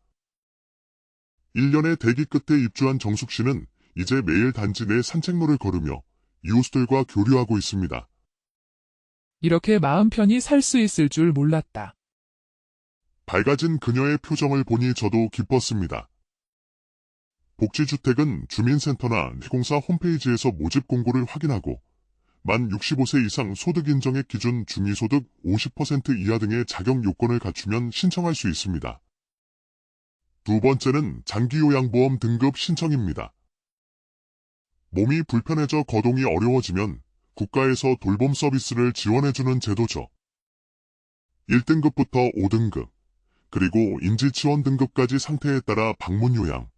1년의 대기 끝에 입주한 정숙 씨는 이제 매일 단지 내 산책로를 걸으며 이웃들과 교류하고 있습니다. 이렇게 마음 편히 살 수 있을 줄 몰랐다. 밝아진 그녀의 표정을 보니 저도 기뻤습니다. 복지주택은 주민센터나 시공사 홈페이지에서 모집 공고를 확인하고 만 65세 이상 소득 인정액 기준 중위소득 50% 이하 등의 자격 요건을 갖추면 신청할 수 있습니다. 두 번째는 장기요양보험 등급 신청입니다. 몸이 불편해져 거동이 어려워지면 국가에서 돌봄 서비스를 지원해주는 제도죠. 1등급부터 5등급, 그리고 인지치원 등급까지 상태에 따라 방문요양,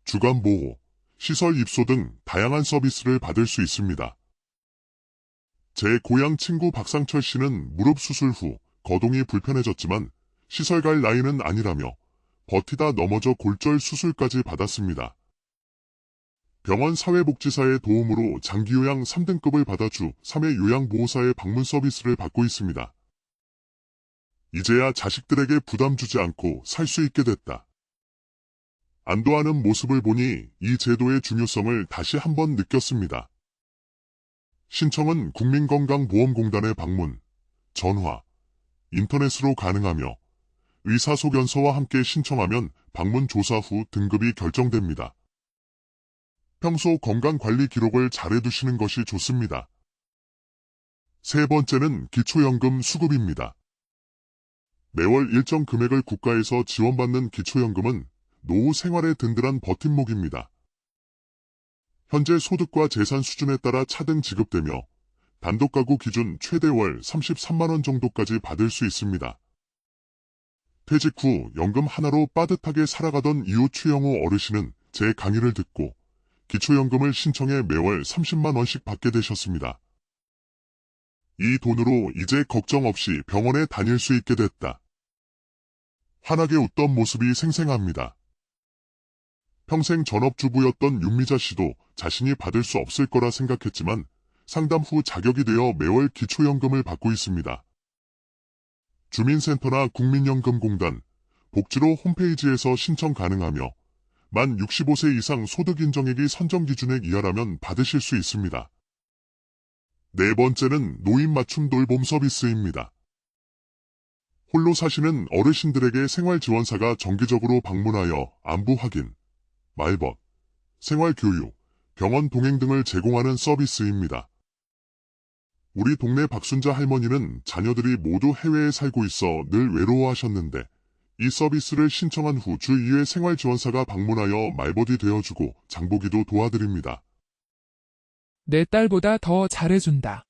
주간보호, 시설 입소 등 다양한 서비스를 받을 수 있습니다. 제 고향 친구 박상철 씨는 무릎 수술 후 거동이 불편해졌지만 시설 갈 나이는 아니라며 버티다 넘어져 골절 수술까지 받았습니다. 병원 사회복지사의 도움으로 장기요양 3등급을 받아 주 3회 요양보호사의 방문 서비스를 받고 있습니다. 이제야 자식들에게 부담 주지 않고 살 수 있게 됐다. 안도하는 모습을 보니 이 제도의 중요성을 다시 한번 느꼈습니다. 신청은 국민건강보험공단에 방문, 전화, 인터넷으로 가능하며 의사소견서와 함께 신청하면 방문 조사 후 등급이 결정됩니다. 평소 건강관리 기록을 잘해두시는 것이 좋습니다. 세 번째는 기초연금 수급입니다. 매월 일정 금액을 국가에서 지원받는 기초연금은 노후 생활의 든든한 버팀목입니다. 현재 소득과 재산 수준에 따라 차등 지급되며 단독가구 기준 최대 월 33만원 정도까지 받을 수 있습니다. 퇴직 후 연금 하나로 빠듯하게 살아가던 이웃 최영호 어르신은 제 강의를 듣고 기초연금을 신청해 매월 30만원씩 받게 되셨습니다. 이 돈으로 이제 걱정 없이 병원에 다닐 수 있게 됐다. 환하게 웃던 모습이 생생합니다. 평생 전업주부였던 윤미자 씨도 자신이 받을 수 없을 거라 생각했지만 상담 후 자격이 되어 매월 기초연금을 받고 있습니다. 주민센터나 국민연금공단, 복지로 홈페이지에서 신청 가능하며 만 65세 이상 소득 인정액이 선정 기준액 이하라면 받으실 수 있습니다. 네 번째는 노인 맞춤 돌봄 서비스입니다. 홀로 사시는 어르신들에게 생활지원사가 정기적으로 방문하여 안부 확인, 말벗, 생활교육, 병원 동행 등을 제공하는 서비스입니다. 우리 동네 박순자 할머니는 자녀들이 모두 해외에 살고 있어 늘 외로워하셨는데 이 서비스를 신청한 후 주 2회 생활지원사가 방문하여 말버디 되어주고 장보기도 도와드립니다. 내 딸보다 더 잘해준다.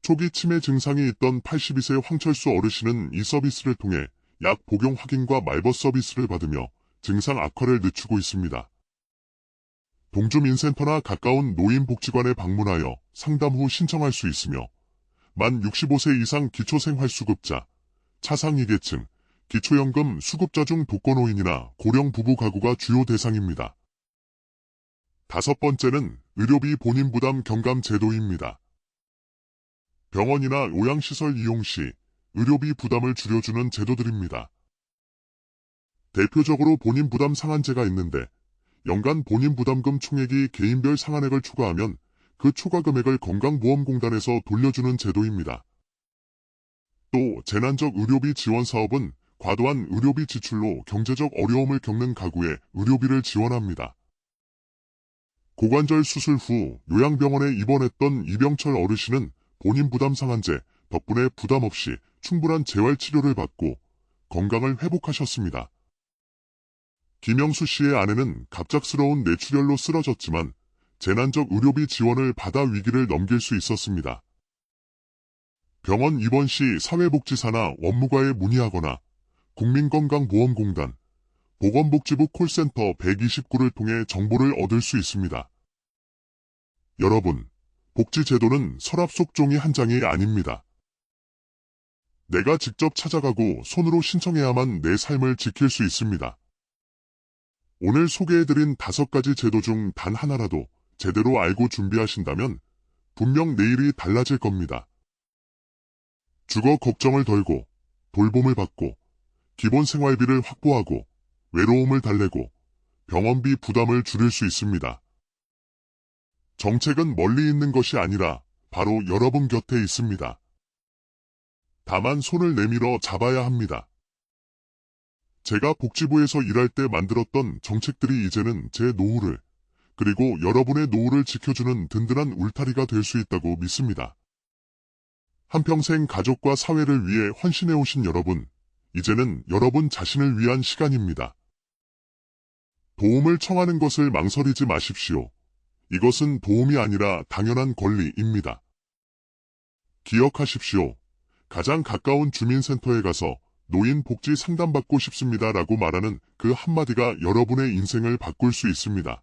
초기 치매 증상이 있던 82세 황철수 어르신은 이 서비스를 통해 약 복용 확인과 말벗 서비스를 받으며 증상 악화를 늦추고 있습니다. 동주민센터나 가까운 노인복지관에 방문하여 상담 후 신청할 수 있으며 만 65세 이상 기초생활수급자, 차상위계층, 기초연금 수급자 중 독거노인이나 고령 부부 가구가 주요 대상입니다. 다섯 번째는 의료비 본인 부담 경감 제도입니다. 병원이나 요양시설 이용 시 의료비 부담을 줄여주는 제도들입니다. 대표적으로 본인 부담 상한제가 있는데 연간 본인 부담금 총액이 개인별 상한액을 초과하면 그 초과 금액을 건강보험공단에서 돌려주는 제도입니다. 또 재난적 의료비 지원 사업은 과도한 의료비 지출로 경제적 어려움을 겪는 가구에 의료비를 지원합니다. 고관절 수술 후 요양병원에 입원했던 이병철 어르신은 본인 부담 상한제 덕분에 부담 없이 충분한 재활치료를 받고 건강을 회복하셨습니다. 김영수 씨의 아내는 갑작스러운 뇌출혈로 쓰러졌지만 재난적 의료비 지원을 받아 위기를 넘길 수 있었습니다. 병원 입원 시 사회복지사나 원무과에 문의하거나 국민건강보험공단, 보건복지부 콜센터 129를 통해 정보를 얻을 수 있습니다. 여러분, 복지제도는 서랍 속 종이 한 장이 아닙니다. 내가 직접 찾아가고 손으로 신청해야만 내 삶을 지킬 수 있습니다. 오늘 소개해드린 5가지 제도 중 단 하나라도 제대로 알고 준비하신다면 분명 내일이 달라질 겁니다. 주거 걱정을 덜고 돌봄을 받고 기본 생활비를 확보하고 외로움을 달래고 병원비 부담을 줄일 수 있습니다. 정책은 멀리 있는 것이 아니라 바로 여러분 곁에 있습니다. 다만 손을 내밀어 잡아야 합니다. 제가 복지부에서 일할 때 만들었던 정책들이 이제는 제 노후를 그리고 여러분의 노후를 지켜주는 든든한 울타리가 될 수 있다고 믿습니다. 한평생 가족과 사회를 위해 헌신해 오신 여러분, 이제는 여러분 자신을 위한 시간입니다. 도움을 청하는 것을 망설이지 마십시오. 이것은 도움이 아니라 당연한 권리입니다. 기억하십시오. 가장 가까운 주민센터에 가서 노인 복지 상담받고 싶습니다라고 말하는 그 한마디가 여러분의 인생을 바꿀 수 있습니다.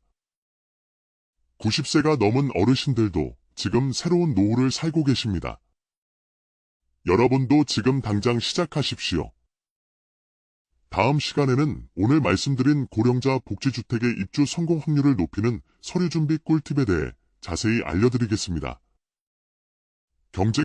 90세가 넘은 어르신들도 지금 새로운 노후를 살고 계십니다. 여러분도 지금 당장 시작하십시오. 다음 시간에는 오늘 말씀드린 고령자 복지주택의 입주 성공 확률을 높이는 서류 준비 꿀팁에 대해 자세히 알려드리겠습니다. 경제